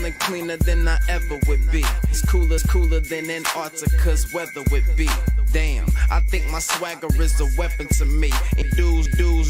feeling cleaner than I ever would be. It's cooler than Antarctica's weather would be. Damn, I think my swagger is a weapon to me. And dudes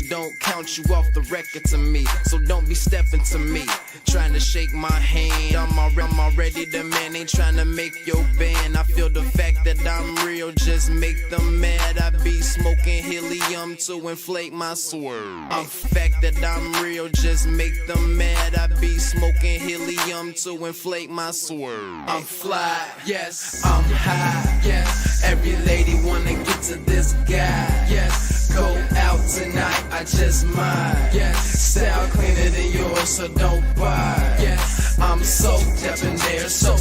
don't count you off the record to me. So don't be stepping to me, trying to shake my hand. I'm already the man, ain't trying to make your band. I feel the fact that I'm real just make them mad. I be smoking helium to inflate my swerve. I'm fact that I'm real just make them mad. I be smoking helium to inflate my swerve. I'm fly, yes, I'm high, yes. Every lady wanna get to this guy, yes. Go out tonight, I just might, yes. Style cleaner than yours, so don't buy, yes. I'm so debonair, so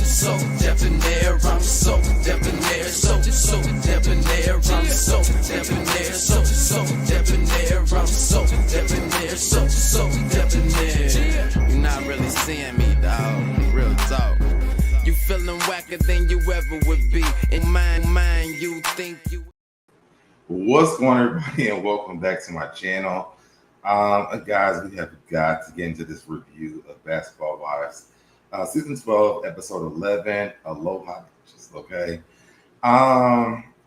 debonair. I'm so debonair, so debonair. I'm so debonair, so debonair. I'm so debonair, so debonair. You're not really seeing me, dog. Real talk. You feeling whacker than you ever would be. In mind, you think you. What's going on, everybody, and welcome back to my channel. Guys, we have got to get into this review of Basketball Wives, season 12, episode 11, Aloha. Okay.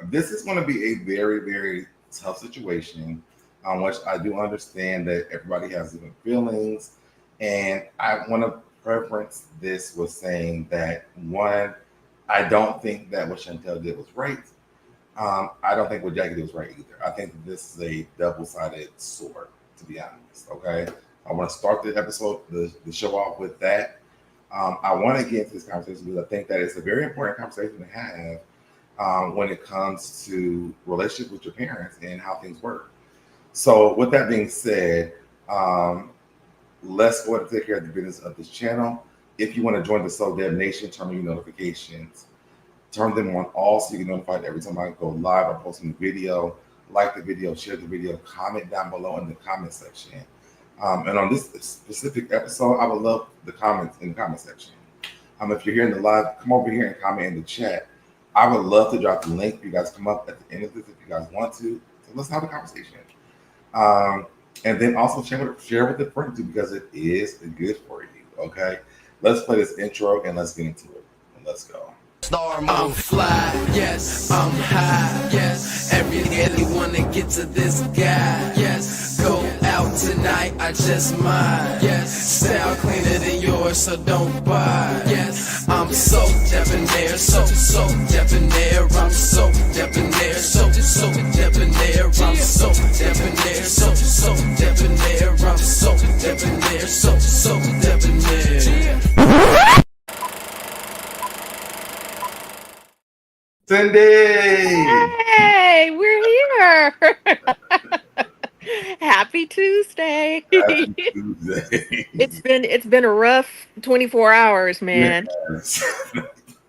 This is going to be a very, very tough situation, which I do understand that everybody has different feelings, and I want to preference this with saying that, one, I don't think that what Chantel did was right. I don't think what Jackie did was right either. I think that this is a double-sided sword, to be honest. Okay, I want to start the episode, the show off with that. I want to get into this conversation because I think that it's a very important conversation to have when it comes to relationship with your parents and how things work. So, with that being said, let's go ahead and take care of the business of this channel. If you want to join the SoDeb Nation, turn on your notifications. Turn them on all so you get notified every time I go live or posting a video. Like the video, share the video, comment down below in the comment section. And on this specific episode, I would love the comments in the comment section. If you're here in the live, come over here and comment in the chat. I would love to drop the link for you guys to come up at the end of this if you guys want to. So let's have a conversation. And then also share with a friend too, because it is good for you. Okay, let's play this intro and let's get into it. And let's go. I'm fly, yes, I'm high, yes. Every wanna get to this guy, yes. Go out tonight, I just might, yes. Style cleaner than yours, so don't buy, yes. I'm so debonair, so debonair. I'm so debonair, so debonair. I'm so debonair, so debonair. I'm so debonair, so debonair. Cindy! Hey, we're here. Happy Tuesday. Happy Tuesday. It's been a rough 24 hours, man. Yes.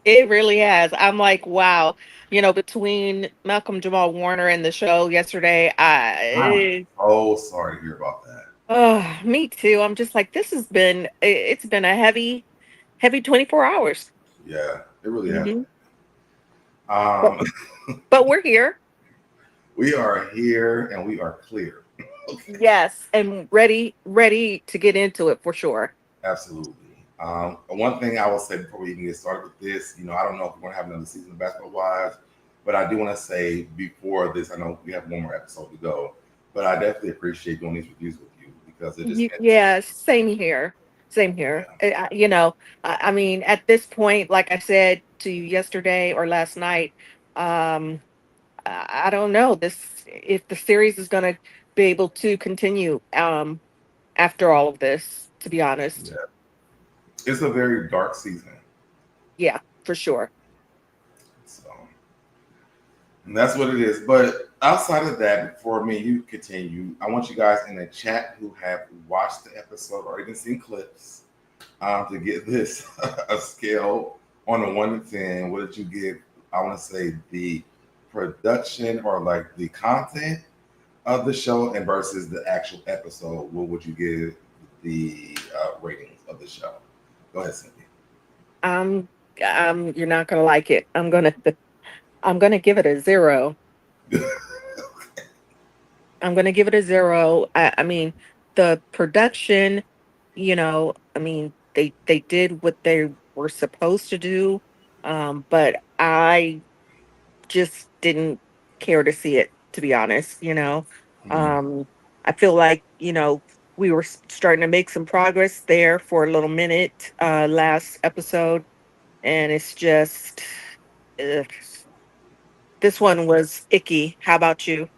It really has. I'm like, wow. Between Malcolm Jamal Warner and the show yesterday, I'm so sorry to hear about that. Oh, me too. I'm just like, it's been a heavy 24 hours. Yeah, it really has. Mhm. But we're here. We are here and we are clear. Yes, and ready to get into it for sure. Absolutely. One thing I will say before we even get started with this, I don't know if we're going to have another season of Basketball Wives, but I do want to say before this, I know we have one more episode to go, but I definitely appreciate doing these reviews with you because it just yeah, same here. Yeah. I mean, at this point, like I said to you yesterday or last night, I don't know if the series is going to be able to continue after all of this, to be honest. Yeah. It's a very dark season. Yeah, for sure. So, and that's what it is. But outside of that, before you continue, I want you guys in the chat who have watched the episode or even seen clips to get this a scale on a 1 to 10. What did you give? I want to say the production or like the content of the show and versus the actual episode. What would you give the ratings of the show? Go ahead, Cindy. You're not gonna like it. I'm gonna give it a 0. I'm gonna give it a 0. I mean, the production, I mean, they did what they were supposed to do, but I just didn't care to see it, to be honest. Mhm. um, I feel like we were starting to make some progress there for a little minute last episode, and it's just ugh. This one was icky. How about you?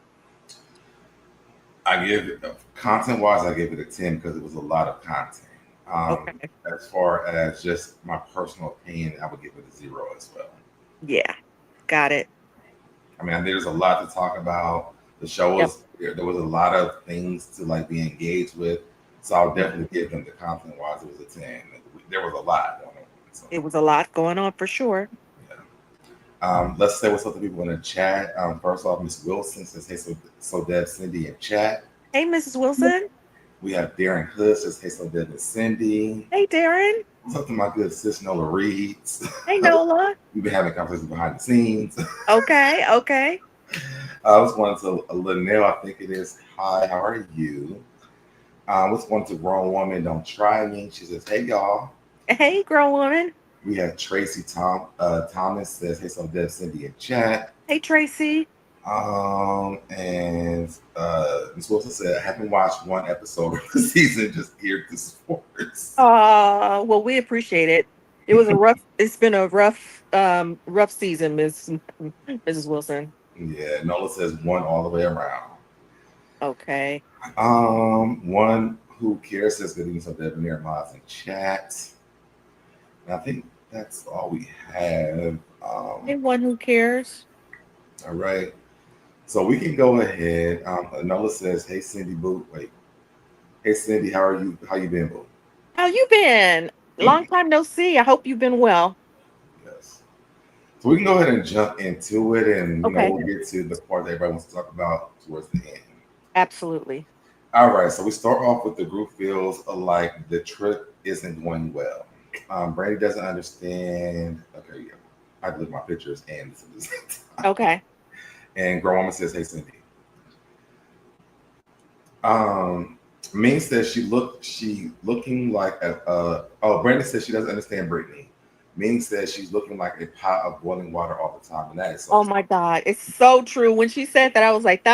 I give it content wise, I give it a 10 because it was a lot of content. Okay. As far as just my personal opinion, I would give it a 0 as well. Yeah. Got it. I mean, there's a lot to talk about. The show Yep. was there was a lot of things to like be engaged with, so I'll Mhm. definitely give them the content wise. It was a 10. There was a lot going on. So It was a lot going on for sure. yeah. Let's say what's up to people in the chat. First off, Miss Wilson says, "Hey, so Deb, Cindy in chat." Hey, Mrs. Wilson. We have Darren Hood says, "Hey, so Deb and Cindy." Hey, Darren. What's up to my good sis Nola Reeds? Hey, Nola. We've been having conversations behind the scenes. Okay. Okay. Let's go on to Linnell, I think it is. Hi, how are you? Let's go on to Grown Woman, Don't Try Me. She says, hey, y'all. Hey, grown woman. We have Tracy Thomas says, hey, so Deb, Cindy in chat. Hey, Tracy. And Ms. Wilson said, I haven't watched one episode of the season, just geared to sports. Well, we appreciate it. It's been a rough season, Mrs. Wilson. Yeah, Nola says one all the way around. Okay. One who cares says good evening, so Debonair Mods in chat. And I think that's all we have. Anyone who cares. All right. So we can go ahead. Nola says, hey Cindy Boo. Wait. Hey Cindy, how are you? How you been, Boo? How you been? Long time no see. I hope you've been well. Yes. So we can go ahead and jump into it, and Okay. we'll get to the part that everybody wants to talk about towards the end. Absolutely. All right, so we start off with the group feels like the trip isn't going well. Brandi doesn't understand. Okay, yeah, I deleted my pictures and this at the same time. Okay. And Grown Woman says, "Hey Cindy." Um, Ming says she looking like a. Oh, Brandi says she doesn't understand Brittany. Ming says she's looking like a pot of boiling water all the time, and that is so Oh true. my God. It's so true. When she said that, I was like,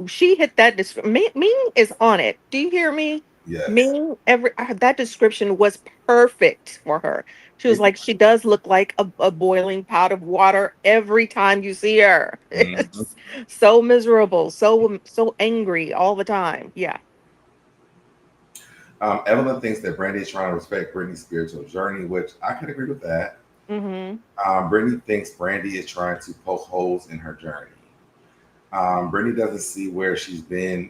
she hit that description. Ming is on it. Do you hear me? Yes. Ming, that description was perfect for her. She was It, like, she does look like a boiling pot of water every time you see her. mhm. It's so miserable, so angry all the time. Yeah. Evelyn thinks that Brandi is trying to respect Brittany's spiritual journey, which I can agree with that. Mm-hmm. Brittany thinks Brandi is trying to poke holes in her journey. Brittany doesn't see where she's been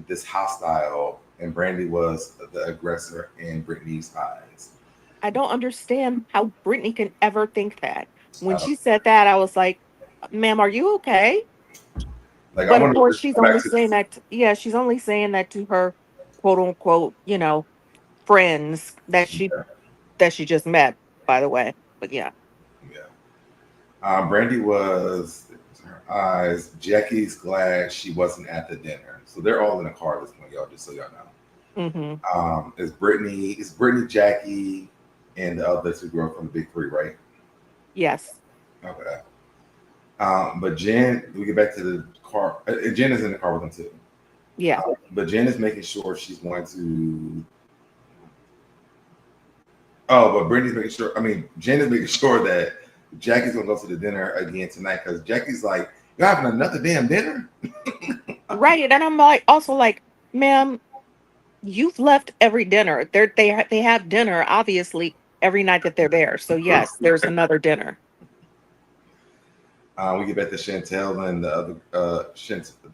this hostile, and Brandi was the aggressor in Brittany's eyes. I don't understand how Brittany can ever think that. When Uh, she said that, I was like, ma'am, are you okay? like I But of want to course, just go back to yeah, she's only saying that to her quote unquote, friends yeah, that she just met, by the way. But yeah. yeah. Brandi was her eyes. Jackie's glad she wasn't at the dinner, so they're all in the car at this point, y'all. Just so y'all know. Mm-hmm. It's Brittany, Jackie, and the other two girls from the Big Three, right? Yes. Okay. But Jen, we get back to the car. Jen is in the car with them too. Yeah. But Jen is making sure she's going to. Oh, but Brittany's making sure. I mean, Jen is making sure that Jackie's gonna go to the dinner again tonight because Jackie's like, "You're having another damn dinner." Right. And I'm like also like, ma'am, you've left every dinner. They have dinner, obviously, every night that they're there. So yes, there's another dinner. We get back to Chantel and the other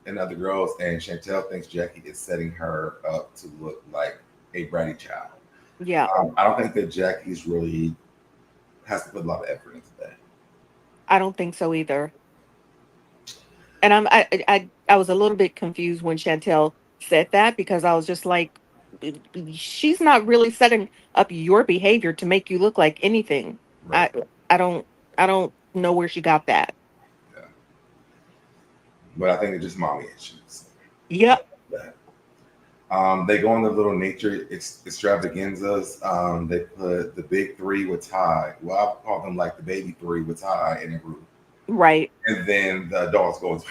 and the other girls, and Chantel thinks Jackie is setting her up to look like a bratty child. Yeah. I don't think that Jackie's really has to put a lot of effort into that. I don't think so either. And I was a little bit confused when Chantel said that because I was just like, she's not really setting up your behavior to make you look like anything. Right. I I don't I don't know where she got that. Yeah. But I think it's just mommy issues. Yep. That. They go on the little nature extravaganzas. They put the big three with Ty. Well, I call them like the baby three with Ty in a group. Right. And then the adults go into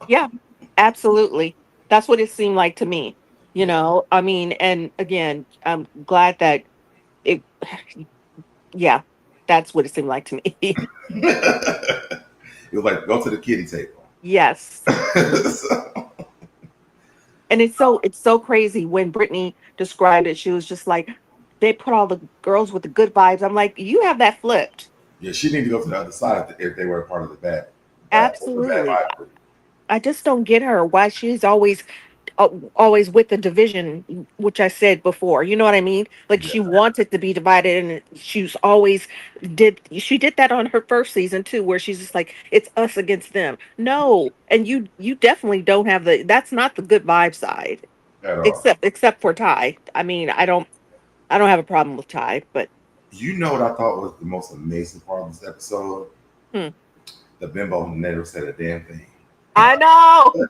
Yeah, absolutely. That's what it seemed like to me. yeah. I mean, and again, I'm glad that it, yeah, that's what it seemed like to me. It was like go to the kiddie table. Yes. So, And it's so crazy when Brittany described it. She was just like, they put all the girls with the good vibes. I'm like, you have that flipped. yeah, she needed to go to the other side if they were a part of the bad Absolutely. vibe group. I just don't get her why she's always with the division, which I said before. You know what I mean? Like Yeah, she wanted to be divided, and she's always she did that on her first season too, where she's just like, it's us against them. No, and you definitely don't have that's not the good vibe side, at all. except for Ty. I mean, I don't have a problem with Ty, but You know what I thought was the most amazing part of this episode? hmm, The bimbo never said a damn thing. I know.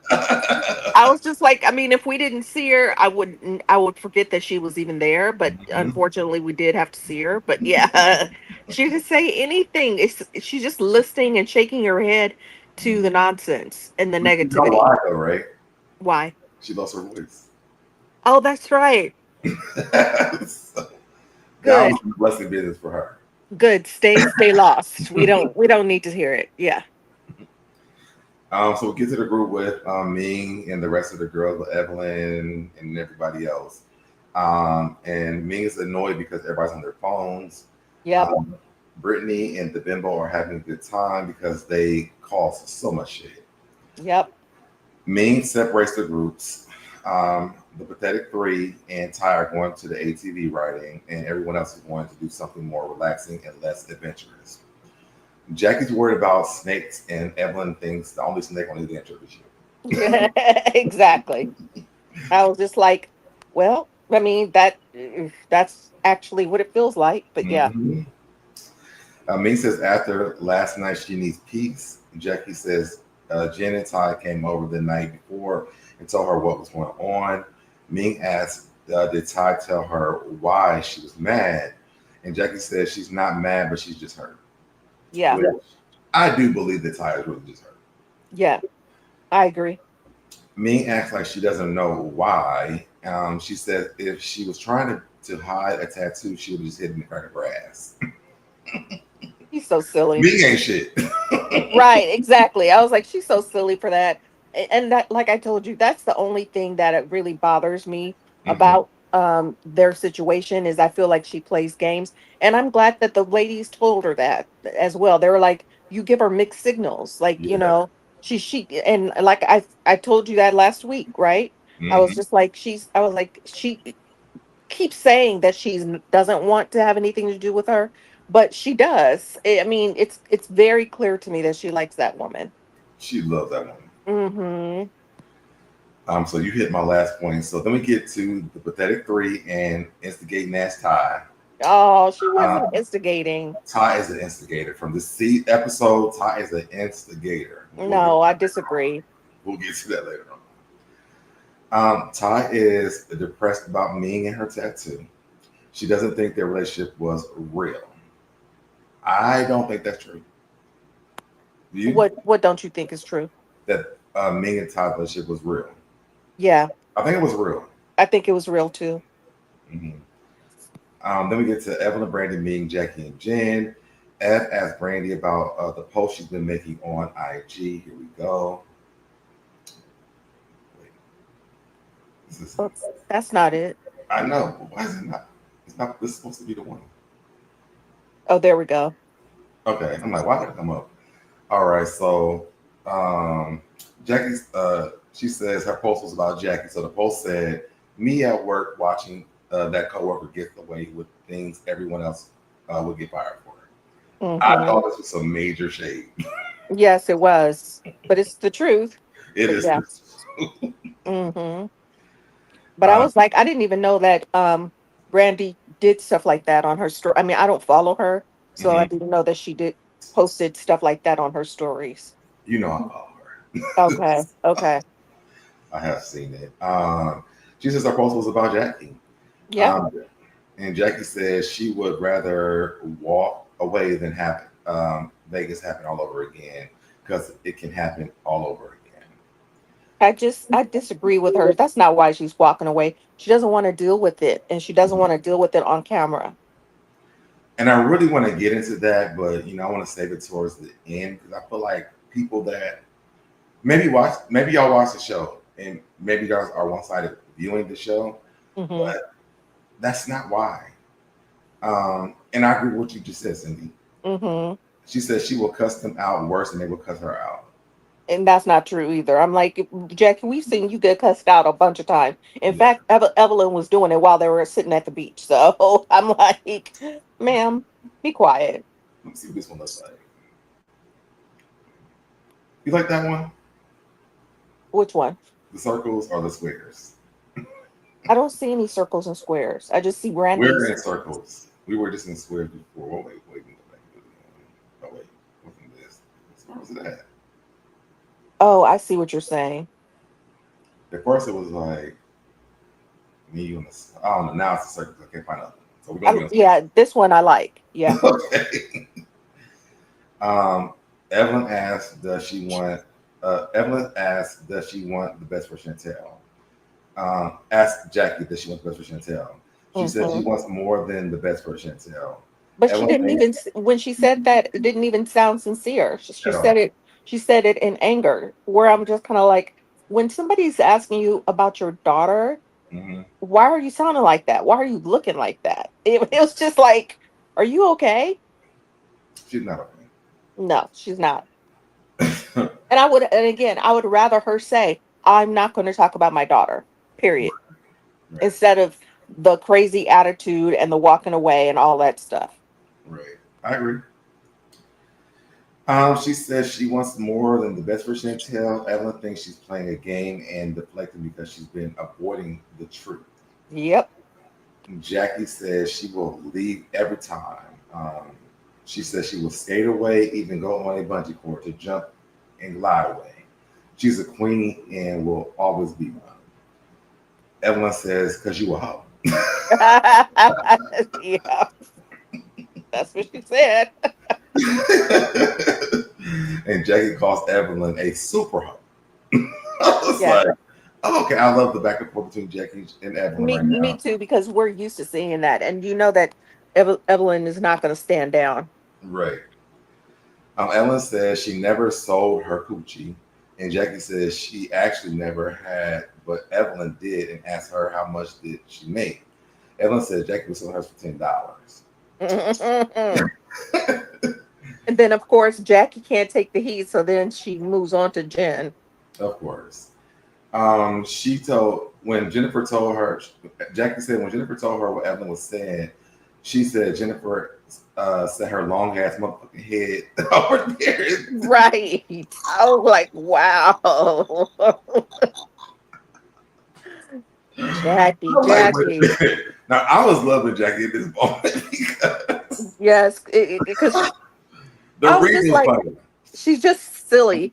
I was just like, I mean, if we didn't see her, I would forget that she was even there. But Mhm. unfortunately, we did have to see her. But yeah, she didn't say anything. She's just listening and shaking her head to the nonsense and the You know negativity. why though, right? Why? She lost her voice. Oh, that's right. So, that Good, was a blessing business for her. good. Stay lost. We don't need to hear it. Yeah. So we'll get to the group with Ming and the rest of the girls, Evelyn and everybody else. And Ming is annoyed because everybody's on their phones. Yep. Um, Brittany and the bimbo are having a good time because they cause so much shit. Yep. Ming separates the groups. The pathetic three and Ty are going to the ATV riding, and everyone else is going to do something more relaxing and less adventurous. Jackie's worried about snakes, and Evelyn thinks the only snake on the adventure is you. Exactly. I was just like, well, I mean that's actually what it feels like. But yeah. Mhm. Ming says after last night she needs peace. Jackie says Jen and Ty came over the night before and told her what was going on. Ming asks, did Ty tell her why she was mad? And Jackie says she's not mad, but she's just hurt. Yeah. Which I do believe that Ty is really just hurt. Yeah. I agree. Ming acts like she doesn't know why. She said if she was trying to hide a tattoo, she would have just hidden in the crack of her ass. He's so silly. Ming ain't shit. Right, exactly. I was like, she's so silly for that. And that, like I told you, that's the only thing that it really bothers me Mhm. about their situation is I feel like she plays games. And I'm glad that the ladies told her that as well. They were like, you give her mixed signals. Like, Yeah. she and like I told you that last week, right? I was Mhm. just like, I was like, she keeps saying that she doesn't want to have anything to do with her, but she does. I mean, it's very clear to me that she likes that woman. She loves that woman. Hmm. So you hit my last point. So then we get to the pathetic three and instigating ass Ty. Oh, she wasn't Um, instigating. Ty is an instigator from the C episode. Ty is an instigator. No, I disagree. We'll get to that later on. Ty is depressed about Ming and her tattoo. She doesn't think their relationship was real. I don't think that's true. Do you? What don't you think is true? That Ming and Ty's relationship was real. Yeah, I think it was real. I think it was real too. Mhm. Then we get to Evelyn, Brandi, Ming, Jackie, and Jen. Ev asked Brandi about the post she's been making on IG. Here we go. Wait, this is, But that's not it. I know, but why is it not? It's not. This is supposed to be the one. Oh, there we go. Okay, I'm like, why did it come up? All right, so um, Jackie's. She says her post was about Jackie. So the post said, "Me at work watching that coworker get away with things everyone else would get fired for." I Hmm. thought this was some major shade. Yes, it was, but it's the truth. It But is. yeah. Hmm. But I Uh, was like, I didn't even know that Brandy did stuff like that on her story. I mean, I don't follow her, so I mhm. didn't know that she did posted stuff like that on her stories. You know I follow her. Okay, okay. I have seen it. She says our post was about Jackie. Yep. Um, and Jackie says she would rather walk away than have Vegas happen all over again because it can happen all over again. I disagree with her. That's not why she's walking away. She doesn't want to deal with it, and she doesn't want to deal with it on camera. And I really want to get into that, but I want to save it towards the end because I feel like people that maybe y'all watch the show and maybe y'all are one-sided viewing the show, Hmm. but that's not why. And I agree with what you just said, Cindy. Hmm. She says she will cuss them out worse than they will cuss her out. And that's not true either. I'm like, Jackie, we've seen you get cussed out a bunch of times. In Yeah. fact, Evelyn was doing it while they were sitting at the beach. So I'm like, ma'am, be quiet. Let me see what this one looks like. You like that one? Which one? The circles or the squares? I don't see any circles and squares. I just see We're Brandy's. in circles. We were just in squares before. Oh, wait, let me go back. Oh, wait. Wasn't this? Where was it at? Oh, I see what you're saying. At first, it was like me on the. I don't know. Now it's a circle. I can't find nothing. So we're going to be on Yeah, this one I like. Yeah. okay. Um, Evelyn asked, "Does she want?" Evelyn asked, "Does she want the best for Chantel?" Asked Jackie, "Does she want the best for Chantel?" She said she Hmm. wants more than the best for Chantel. But she Evelyn didn't thinks even, when she said that, it didn't even sound sincere. She at said all. it, she said it in anger, where I'm just kind of like, when somebody's asking you about your daughter, Hmm. why are you sounding like that? Why are you looking like that? It was just like, are you okay? She's not okay. No, she's not. And again, I would rather her say, I'm not going to talk about my daughter, period, Right, instead of the crazy attitude and the walking away and all that stuff. right. I agree. She says she wants more than the best for Chantel. Evelyn thinks she's playing a game and deflecting because she's been avoiding the truth. Yep. Jackie says she will leave every time. She says she will skate away, even go on a bungee cord to jump and glide away. She's a queen and will always be one. Evelyn says, "Cause you a hoe." Yeah, that's what she said. And Jackie calls Evelyn a super hoe. I was Yeah. like, oh, okay, I love the back and forth between Jackie and Evelyn right Me now. too, because we're used to seeing that. And you know that Evelyn is not going to stand down. Right. Ellen says she never sold her coochie, and Jackie says she actually never had, but Evelyn did and asked her how much did she make. Evelyn said Jackie was selling hers for $10. And then, of course, Jackie can't take the heat. So then she moves on to Jen. Of course. She told when Jennifer told her, Jackie said when Jennifer told her what Evelyn was saying, she said Jennifer said her long ass motherfucking head over there. Right. I was like, wow. Jackie, I'm like, wait a Jackie. minute. Now I was loving Jackie at this moment because Yes. Because the I was just reading was like, funny. she's just silly.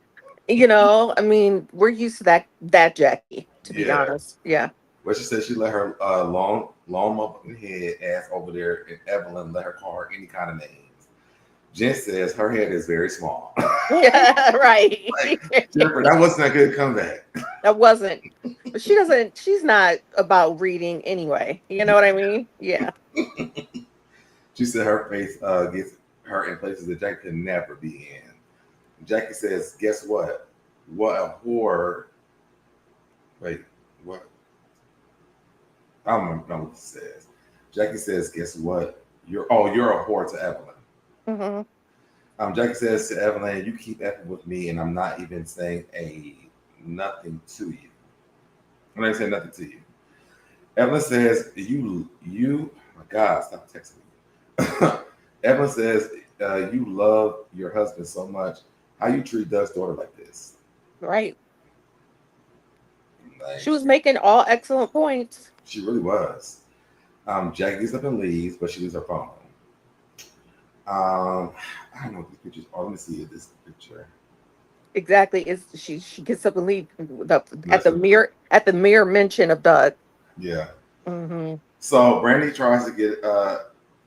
I mean, we're used to that Jackie, to be Yeah. honest. Yeah. But she said she let her long motherfucking head ass over there, and Evelyn let her call her any kind of names. Jen says her head is very small. Yeah, right. Like, Jennifer, that wasn't a good comeback. That wasn't, but she's not about reading anyway. You know what I mean? Yeah. She said her face gets her in places that Jackie could never be in. Jackie says, guess what? What a whore. Wait, what? I don't know what it says. Jackie says, guess what? You're a whore to Evelyn. Hmm. Jackie says to Evelyn, you keep effing with me, and I'm not even saying a nothing to you. I'm not even saying nothing to you. Evelyn says, my God, stop texting me. Evelyn says, you love your husband so much. How you treat Doug's daughter like this? Right. She Like, was making all excellent points. she really was. Jackie gets up and leaves, but she leaves her phone. I don't know what these pictures are. Let me see this picture. Exactly. Is she gets up and leave Let's see. at the mere mention of Doug. Yeah. Mm-hmm. So Brandi tries to get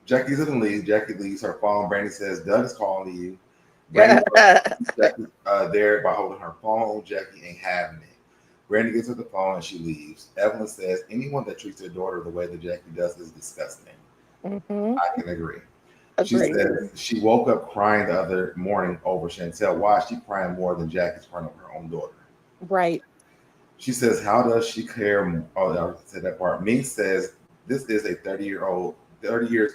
Jackie's in the lead. Jackie leaves her phone. Brandi says, Doug is calling you. Brandi Jackie there by holding her phone. Jackie ain't having it. Brandi gets her the phone and she leaves. Evelyn says, anyone that treats their daughter the way that Jackie does is disgusting. Mm-hmm. I can agree. She Agree. says she woke up crying the other morning over Chantel. Why is she crying more than Jackie's crying over her own daughter? Right. She says, how does she care? Oh, I said that part. Ming says, this is a 30 years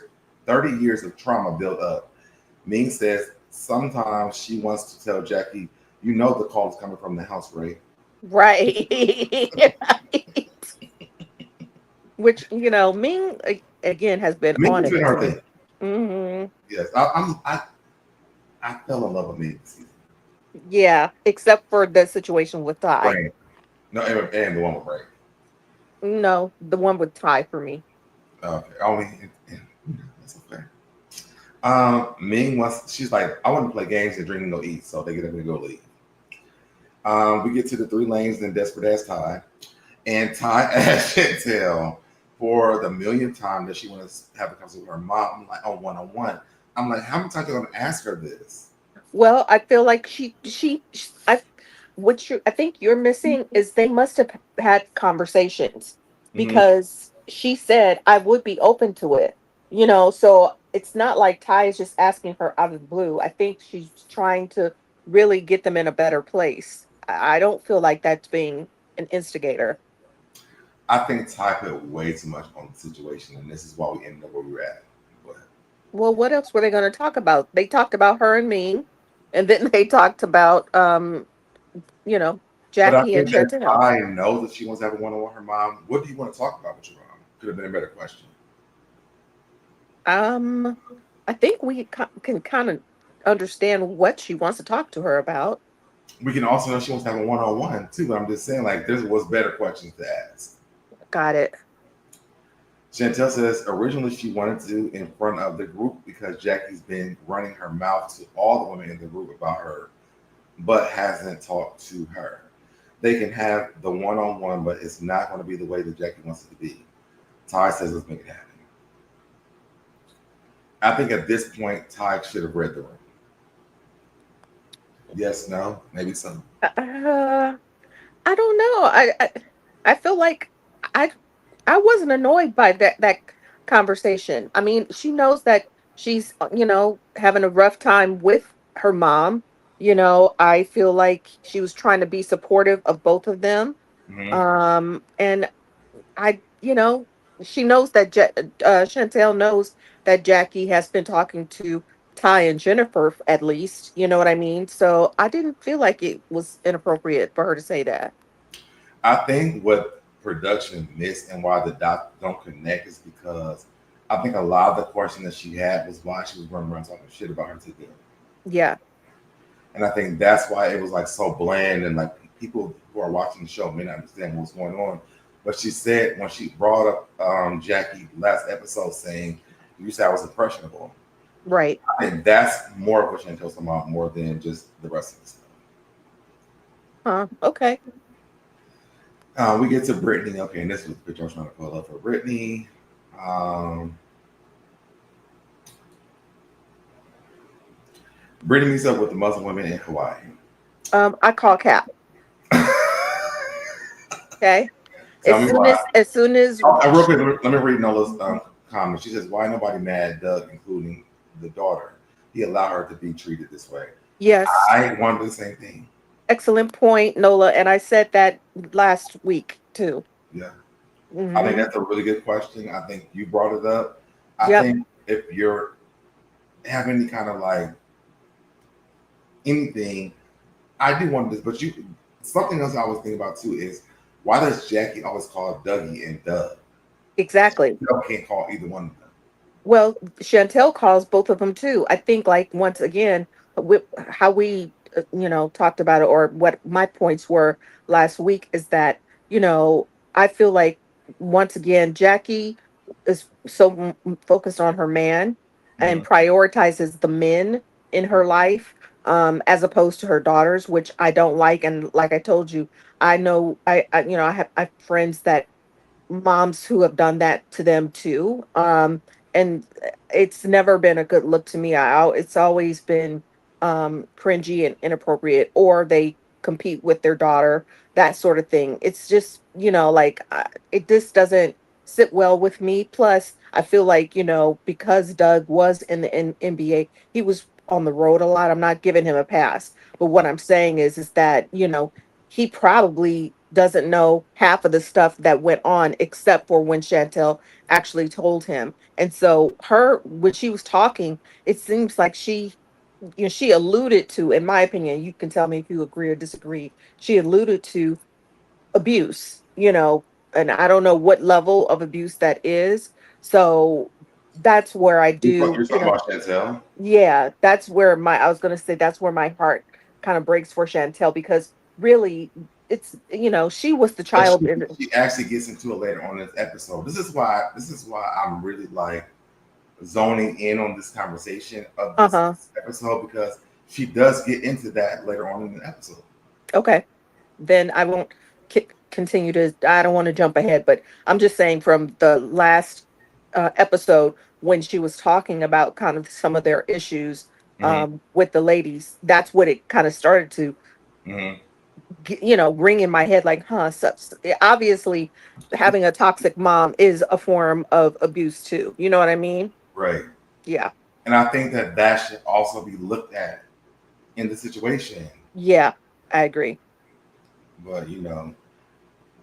of trauma built up. Ming says, sometimes she wants to tell Jackie, you know the call is coming from the house, right? Right. Which, Ming again has been Ming on is it doing her too. thing. Hmm. Yes, I fell in love with Ming this season. Yeah, except for the situation with Ty. Brain. No, and the one with Brain. No, the one with Ty for me. Okay, only that's okay. Ming wants. She's like, I want to play games and drink and go eat. So they get up and go leave. We get to the three lanes, then desperate ass Ty, and Ty asked Chantel for the millionth time that she wants to have a conversation with her mom. I'm like, oh, one on one. I'm like, how many times are you gonna ask her this? Well, I feel like I I think you're missing is they must have had conversations Mm-hmm. because she said I would be open to it. So it's not like Ty is just asking her out of the blue. I think she's trying to really get them in a better place. I don't feel like that's being an instigator. I think Ty put way too much on the situation, and this is why we ended up where we were at. But Well, what else were they going to talk about? They talked about her and me, and then they talked about you know, but I Jackie and think that Chantel. Ty knows that she wants to have a one on one with her mom. What do you want to talk about with your mom? Could have been a better question. Um, I think we can kind of understand what she wants to talk to her about. We can also know she wants to have a one on one too. But I'm just saying, like, there was better questions to ask. Got it. Chantel says originally she wanted to in front of the group because Jackie's been running her mouth to all the women in the group about her, but hasn't talked to her. They can have the one on one, but it's not going to be the way that Jackie wants it to be. Ty says let's make it happen. I think at this point, Ty should have read the room. Yes, no, maybe some. I don't know. I feel like I I wasn't annoyed by that conversation. I mean, she knows that she's having a rough time with her mom. I feel like she was trying to be supportive of both of them. Mm-hmm. And she knows that Chantel knows that Jackie has been talking to Ty and Jennifer at least. You know what I mean? So I didn't feel like it was inappropriate for her to say that. I think what production missed and why the dots don't connect is because I think a lot of the question that she had was why she was running around talking shit about her today. Yeah. And I think that's why it was like so bland and like people who are watching the show may not understand what's going on. But she said when she brought up Jackie last episode saying, you said I was impressionable. Right. I think that's more of what Chantel's talking about more than just the rest of the stuff. Huh. Okay. We get to Brittany. Okay, and this was the picture I was trying to pull up for Brittany. Um, Brittany meets up with the Muslim women in Hawaii. I call Cap. Okay. Tell me why. As soon as Real quick, let me read Nola's comment. She says, "Why nobody mad Doug, including the daughter? He allowed her to be treated this way." yes, I wanted the same thing. excellent point, Nola, and I said that last week too. Yeah, I think Hmm. that's a really good question. I think you brought it up. I Yep. think if you're have any kind of like anything, I do want this, but you something else I was thinking about too is why does Jackie always call Dougie and Doug? Exactly. Doug can't call either one of them. Well, Chantel calls both of them too. I think, like, once again, how we, talked about it, or what my points were last week, is that, I feel like, once again, Jackie is so focused on her man and Mhm. prioritizes the men in her life, as opposed to her daughters, which I don't like. And like I told you, I know I have friends that moms who have done that to them too. And it's never been a good look to me. It's always been cringy and inappropriate, or they compete with their daughter, that sort of thing. It's just, like, it just doesn't sit well with me. Plus, I feel like, because Doug was in the NBA, he was on the road a lot. I'm not giving him a pass. But what I'm saying is that, he probably doesn't know half of the stuff that went on except for when Chantel actually told him. And so when she was talking, it seems like she alluded to, in my opinion, you can tell me if you agree or disagree, she alluded to abuse, and I don't know what level of abuse that is. So that's where I do, You're talking about Chantel? yeah, I was going to say that's where my heart kind of breaks for Chantel, because really it's, she was the But child in. she actually gets into it later on in this episode. This is why I'm really like zoning in on this conversation of this Uh-huh. episode, because she does get into that later on in the episode. Okay. Then I won't continue to, I don't want to jump ahead, but I'm just saying from the last episode, when she was talking about kind of some of their issues Mm-hmm. with the ladies, that's what it kind of started to, Mm-hmm. ring in my head, like, huh, obviously having a toxic mom is a form of abuse too. You know what I mean? Right. Yeah. And I think that should also be looked at in the situation. Yeah, I agree. But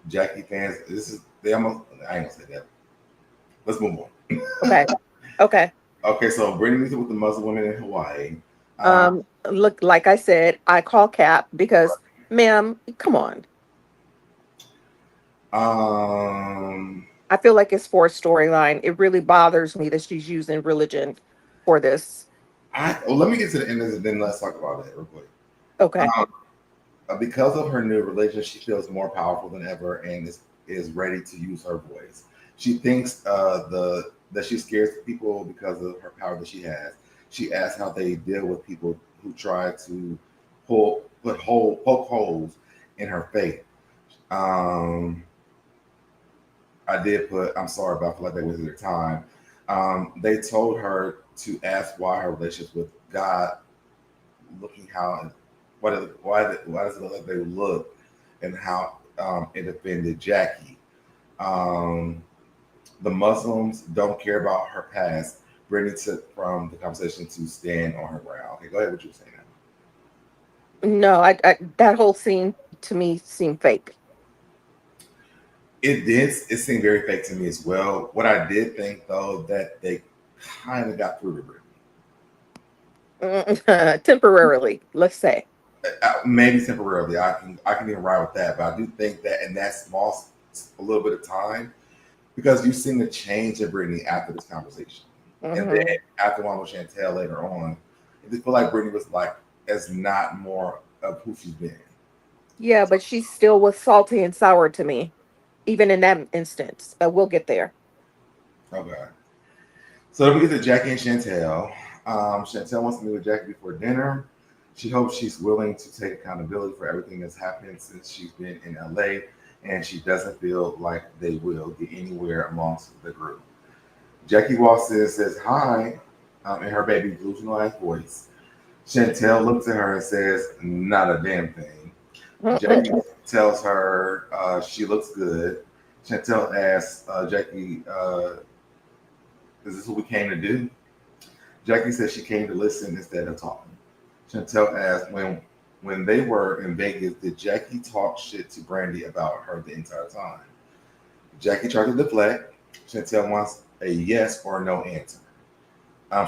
Jackie fans, this is they almost. I ain't gonna say that. Let's move on. Okay. Okay. Okay, so Brittany with the Muslim women in Hawaii. Look, like I said, I call Cap because, ma'am, come on. Um, I feel like it's for a storyline. It really bothers me that she's using religion for this. let me get to the end of it, then let's talk about it real quick. Okay. Because of her new religion, she feels more powerful than ever and is ready to use her voice. She thinks that she scares people because of her power that she has. She asks how they deal with people who try to poke holes in her faith. Um, I did put, I'm sorry, but I feel like they wasted their time. They told her to ask why her relationship with God looking how why does it look like they look, and how it offended Jackie. Um, the Muslims don't care about her past. Brittany took from the conversation to stand on her ground. Okay, go ahead. What you were saying now. No, I that whole scene to me seemed fake. It did. It seemed very fake to me as well. What I did think though, that they kind of got through to Brittany. Temporarily, let's say. Maybe temporarily. I can even ride with that, but I do think that in that small a little bit of time, because you've seen the change in Brittany after this conversation, and then Hmm. after one with Chantel later on, I just feel like Brittany was like as not more of who she's been. Yeah, but she still was salty and sour to me, even in that instance. We'll get there. Okay, so we get to Jackie and Chantel. Chantel wants to meet with Jackie before dinner. She hopes she's willing to take accountability for everything that's happened since she's been in LA, and she doesn't feel like they will get anywhere amongst the group. Jackie walks in and says hi in her baby delusional ass voice. Chantel looks at her and says, "Not a damn thing." Jackie tells her she looks good. Chantel asks Jackie, "Is this what we came to do?" Jackie says she came to listen instead of talking. Chantel asked, when they were in Vegas, did Jackie talk shit to Brandi about her the entire time? Jackie tried to deflect. Chantel wants a yes or no answer.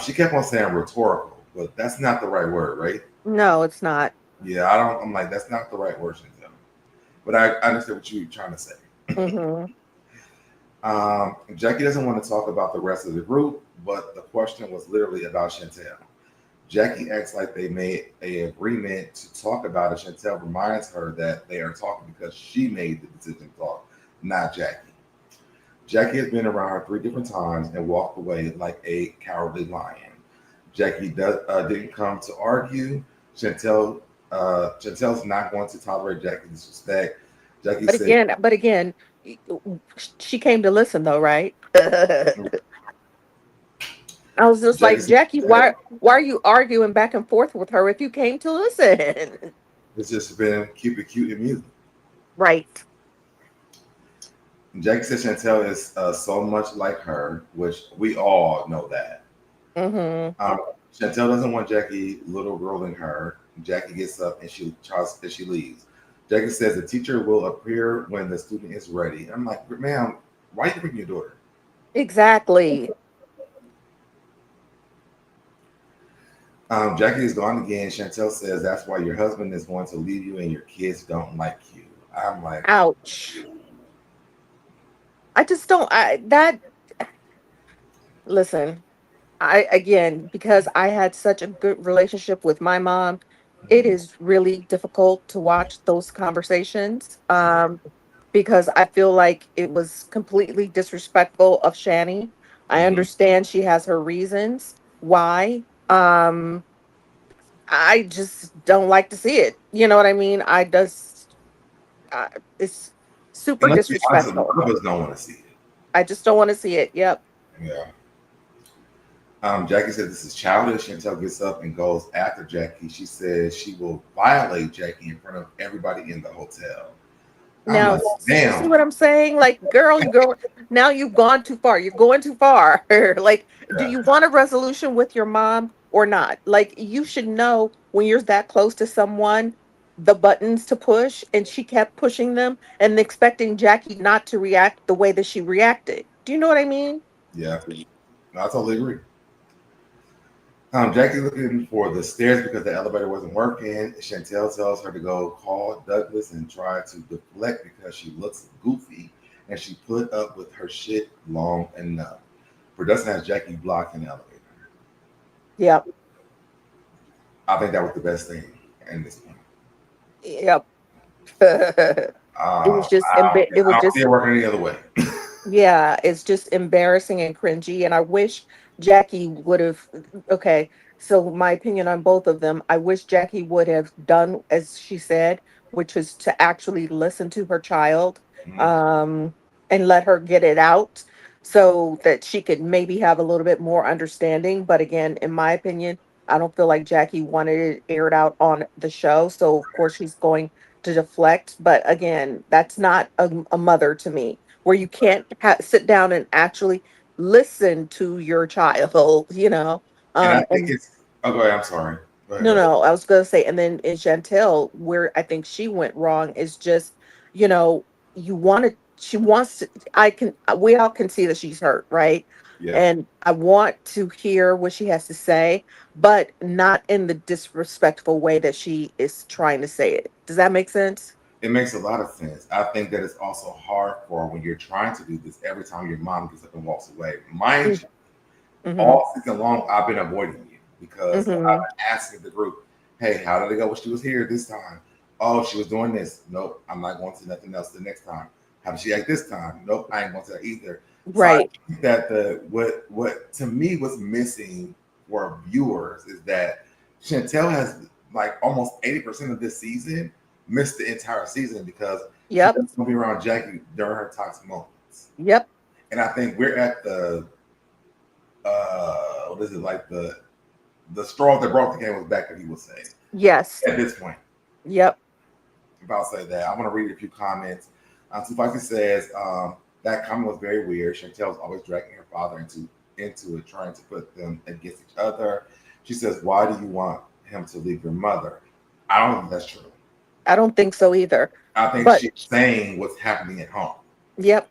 She kept on saying rhetorical, but that's not the right word, right? No, it's not. Yeah, I don't. I'm like, that's not the right word, Chantel. But I understand what you're trying to say. Hmm. Jackie doesn't want to talk about the rest of the group, but the question was literally about Chantel. Jackie acts like they made an agreement to talk about it. Chantel reminds her that they are talking because she made the decision to talk, not Jackie. Jackie has been around her 3 different times and walked away like a cowardly lion. Jackie didn't come to argue. Chantel's not going to tolerate Jackie's disrespect. Jackie But said, again, but again, She came to listen though, right? I was just Jackie like, Jackie, said why are you arguing back and forth with her if you came to listen? it's just been keep it cute and music. Right. Jackie said Chantel is so much like her, which we all know that. Mm-hmm. Um, Chantel doesn't want Jackie little girl in her. Jackie gets up and she tries and she leaves. Jackie says the teacher will appear when the student is ready. I'm like, ma'am, why are you bringing your daughter? Exactly. Jackie is gone again. Chantel says that's why your husband is going to leave you and your kids don't like you. I'm like, Ouch. I just don't. I that listen. I again, because I had such a good relationship with my mom, it is really difficult to watch those conversations. Because I feel like it was completely disrespectful of Shani. I mhm. understand she has her reasons why. I just don't like to see it. You know what I mean? I, it's super And let's be honest, a disrespectful. lot of us don't want to see it. I just don't want to see it. Yep. Yeah. Jackie said this is childish. Chantel gets up and goes after Jackie. She says she will violate Jackie in front of everybody in the hotel. I'm Now, like, you see damn. what I'm saying? Like, girl, you go now. You've gone too far. You're going too far. Like, do Yeah, you want a resolution with your mom or not? Like, you should know when you're that close to someone, the buttons to push, and she kept pushing them and expecting Jackie not to react the way that she reacted. Do you know what I mean? yeah. No, I totally agree. Jackie's looking for the stairs because the elevator wasn't working. Chantel tells her to go call Douglas and try to deflect because she looks goofy and she put up with her shit long enough. Production has Jackie blocked in the elevator. Yep. I think that was the best thing in this point. Yep. It was just it I was don't see just it working any other way. Yeah, it's just embarrassing and cringy. And I wish Jackie would have. Okay, so my opinion on both of them, I wish Jackie would have done as she said, which is to actually listen to her child, Mhm. um, and let her get it out so that she could maybe have a little bit more understanding. But again, in my opinion, I don't feel like Jackie wanted it aired out on the show. So, of course, she's going to deflect. But again, that's not a mother to me where you can't sit down and actually listen to your child, And I think and it's. Oh, go ahead. I'm sorry. Go no, ahead. no, I was gonna say, and then in Chantel, where I think she went wrong is just, you know, you wanted, she wants to, we all can see that she's hurt, right? Yeah. And I want to hear what she has to say, but not in the disrespectful way that she is trying to say it. Does that make sense? It makes a lot of sense. I think that it's also hard for when you're trying to do this every time your mom gets up and walks away. Mind you, Mm-hmm. all season long, I've been avoiding you because I've Mm-hmm. been asking the group, hey, how did it go when she was here this time? Oh, she was doing this. Nope, I'm not going to nothing else the next time. How did she act this time? Nope, I ain't going to that either. So I Right. think that the what to me was missing for viewers is that Chantel has like almost 80% of this season missed the entire season because she Yep. doesn't be around Jackie during her toxic moments. Yep. And I think we're at the what is it like the straw that brought the camel's back that he was saying Yes. at this point. Yep. If I'll say that, I want to read a few comments. Tufaki says that comment was very weird. Chantel's always dragging her father into it, trying to put them against each other. She says, "Why do you want him to leave your mother?" I don't think that's true. I don't think so either. I think But she's saying what's happening at home. yep,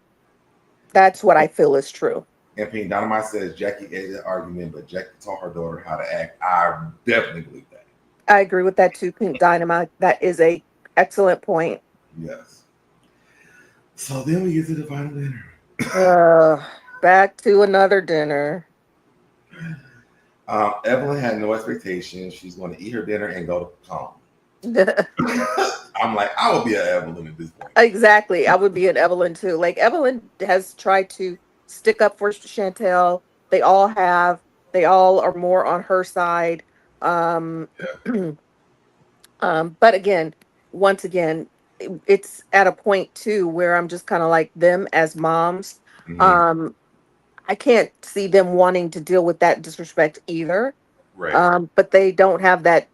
that's what I feel is true. And Pink Dynamite says Jackie ended the argument, but Jackie taught her daughter how to act. I definitely believe that. I agree with that too, Pink Dynamite. That is a excellent point. Yes. So then we get to the final dinner. Uh, Back to another dinner. Evelyn had no expectations. She's going to eat her dinner and go to home. I'm like, I will be an Evelyn at this point. Exactly. I would be an Evelyn too. Like Evelyn has tried to stick up for Chantel. They all have. They all are more on her side. Um, Yeah. but again, once again, it's at a point too where I'm just kind of like them as moms. Hmm. Um, I can't see them wanting to deal with that disrespect either. Right. But they don't have that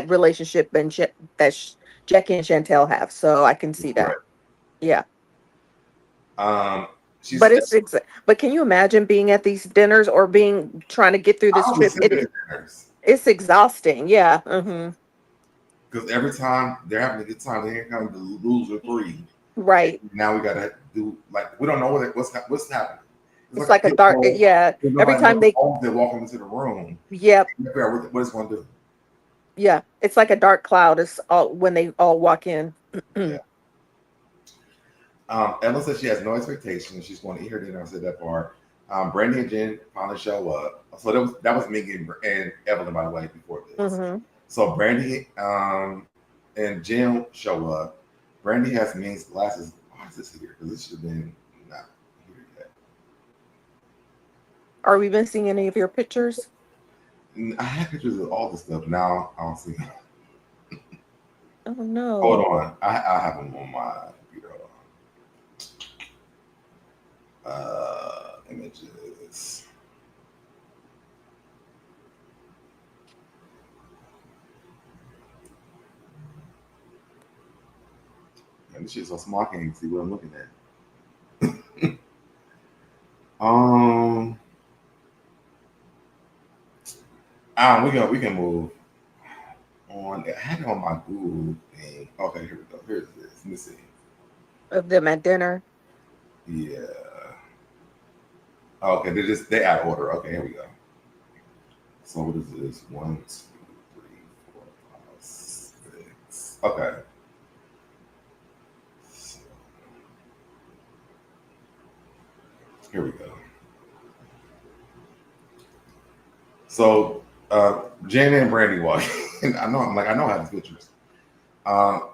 relationship that Jackie and Chantel have, so I can see Right. that. Yeah, Um, but she's. but can you imagine being at these dinners or being trying to get through I this would be trip? sick of the dinners It's exhausting. Yeah. Hmm. because every time they're having a good time, they're kind of the loser three. Right. Now we gotta do like we don't know what's happening. It's It's like a like a pit dark. bull. Yeah. There's Every nobody knows time they. they walk into the room. Yep. You figure out what it's gonna do. Yeah. It's like a dark cloud. It's all when they all walk in. Yeah. Evelyn says she has no expectations. She's going to eat her dinner. I said that part. Brandi and Jen finally show up. So that was Ming and Evelyn, by the way, before this. Hmm. So Brandi and Jen show up. Brandi has Ming's glasses. Why is this here? Because this should have been not here yet. Are we missing any of your pictures? I have pictures of all this stuff. Now I don't see them. Oh Hold no. on. I have them on my computer. Hold on. Images. Man, this shit's so small. I can't even see what I'm looking at. Um, we can move on. I had it on my Google thing. Okay, here we go. Here's this. Let me see. Of them at dinner. Yeah. Okay, they out of order. Okay, here we go. So what is this? 1, 2, 3, 4, 5, 6. Okay. So, here we go. So Jen and Brandi walk in. I know how these pictures. Um,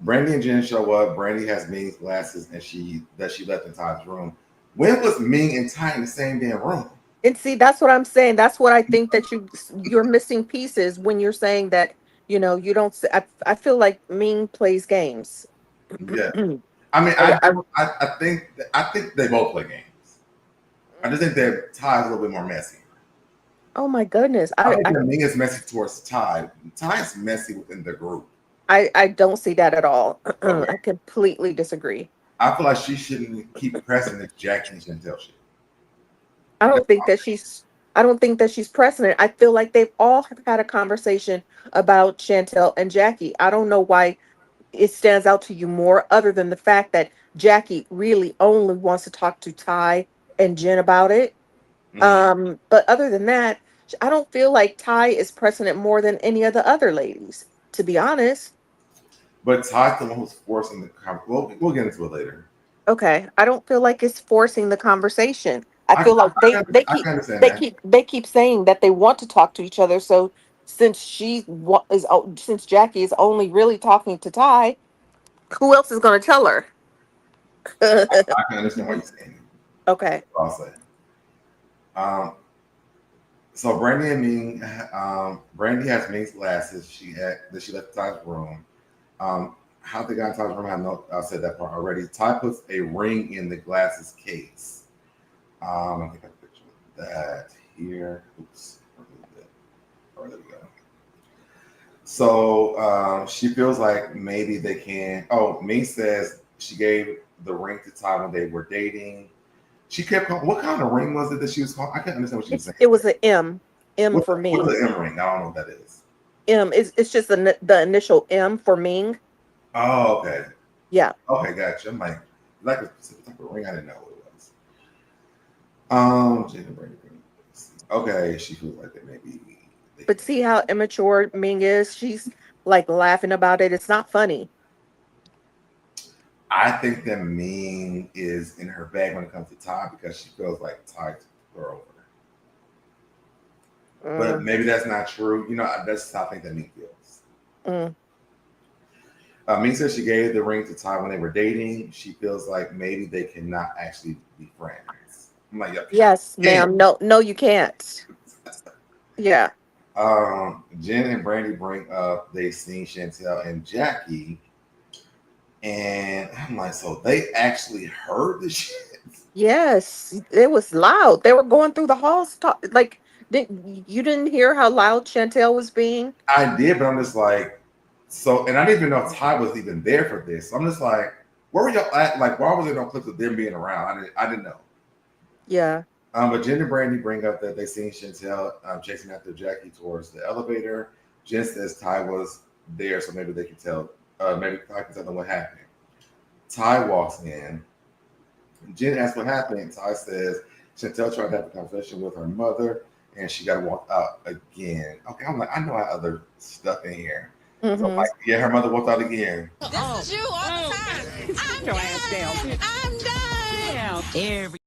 Brandi and Jen show up. Brandi has Ming's glasses, and she left in Ty's room. When was Ming and Ty in the same damn room? And see, that's what I'm saying. That's what I think that you're missing pieces when you're saying that, you don't I feel like Ming plays games. Yeah, I, I mean, I, I think they both play games. I just think that Ty is a little bit more messy. oh my goodness. I think that Ming is messy towards Ty. Ty is messy within the group. I don't see that at all. Okay. I completely disagree. I feel like she shouldn't keep pressing this Jackie and Chantel shit. I That's don't think that she's I don't think that she's pressing it. I feel like they've all had a conversation about Chantel and Jackie. I don't know why it stands out to you more, other than the fact that Jackie really only wants to talk to Ty and Jen about it. Mhm. But other than that, I don't feel like Ty is pressing it more than any of the other ladies, to be honest. But Ty's the one who's forcing the conversation. We'll get into it later. Okay, I don't feel like it's forcing the conversation. I I, feel like I, I can understand that. they keep saying that they want to talk to each other. So since since Jackie is only really talking to Ty, who else is going to tell her? I can understand why you're saying it. Okay. I'll say. Um, so Brandi and Ming, Brandi has Ming's glasses. She left Ty's room. How they got in Ty's room, I said that part already. Ty puts a ring in the glasses case. I think I picture that here. Oops, remove it. Oh, there we go. So she feels like maybe they can. Oh, Ming says she gave the ring to Ty when they were dating. She kept calling. What kind of ring was it that she was calling? I can't understand what she was saying. It was an M for What's Ming. the M ring? I don't know what that is. M is it's just the initial M for Ming. Oh, okay. Yeah. Okay, gotcha. I'm like a specific type of ring. I didn't know what it was. Jada Brandi. Okay, she feels like that maybe. But see how immature Ming is? She's like laughing about it. It's not funny. I think that Ming is in her bag when it comes to Ty because she feels like Ty took her over. But Mm, maybe that's not true. That's how I think that Ming feels. mm. Ming says she gave the ring to Ty when they were dating. She feels like maybe they cannot actually be friends. I'm like, yep. Yes, Yeah. ma'am. No, you can't. Yeah. Jen and Brandi bring up they seen Chantel and Jackie. And I'm like, so they actually heard the shit. Yes, it was loud. They were going through the halls, like, you didn't hear how loud Chantel was being? I did, but I'm just like, so, and I didn't even know Ty was even there for this. So I'm just like, where were y'all at? Like, why was there no clips of them being around? I didn't know. Yeah. But Jen and Brandi bring up that they seen Chantel chasing after Jackie towards the elevator. Jen says Ty was there, so maybe they can tell. Maybe Ty can tell them what happened. Ty walks in. Jen asks what happened. And Ty says Chantel tried to have a conversation with her mother, and she got to walk out again. Okay, I'm like, I know I have other stuff in here. So I'm Mm-hmm. like, yeah, her mother walked out again. This is you all the time. I'm Your ass down, done. bitch. I'm done. Every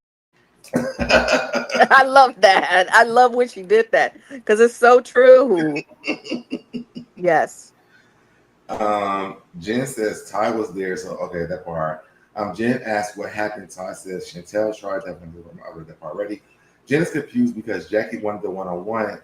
I love that. I love when she did that because it's so true. Yes. Jen says Ty was there, so okay, that part. Jen asks what happened. Ty says Chantel tried to have him do that part already. Jen is confused because Jackie wanted the one-on-one,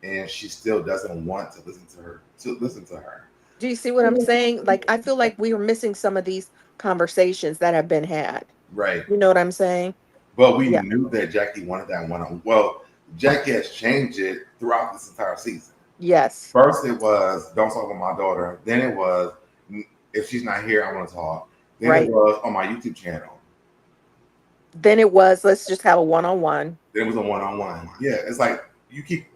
and she still doesn't want to listen to her. Do you see what I'm saying? Like, I feel like we were missing some of these conversations that have been had. Right. You know what I'm saying? But we Yeah. knew that Jackie wanted that one-on. Well, Jackie has changed it throughout this entire season. Yes. First, it was don't talk with my daughter. Then it was if she's not here, I want to talk. Then it Right. was on my YouTube channel. Then it was, let's just have a one-on-one. Then it was a one-on-one. Yeah, it's like you keep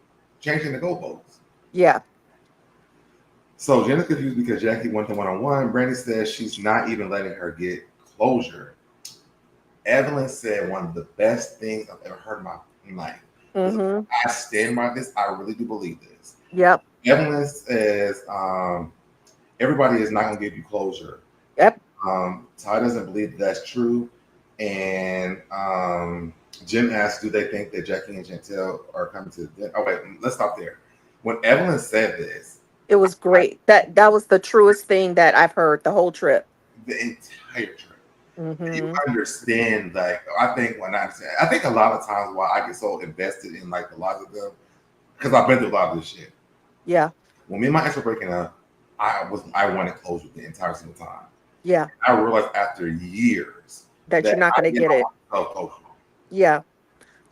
changing the goalposts. Yeah. So Jenna's confused because Jackie went to one-on-one. Brandi says she's not even letting her get closure. Evelyn said one of the best things I've ever heard in my life. Mm-hmm. I stand by this. I really do believe this. Yep. Evelyn says everybody is not going to give you closure. Yep. Ty doesn't believe that's true. And Jim asks, do they think that Jackie and Chantel are coming to the dinner? Oh, wait, let's stop there. When Evelyn said this, It was great. That was the truest thing that I've heard the whole trip. the entire trip, you Mm-hmm. understand, like, I think I think a lot of times why I get so invested in like the lives of them, because I've been through a lot of this shit. Yeah. When me and my ex were breaking up, I wanted closure the entire single time. Yeah. I realized after years That you're not going to get it. closure. Yeah.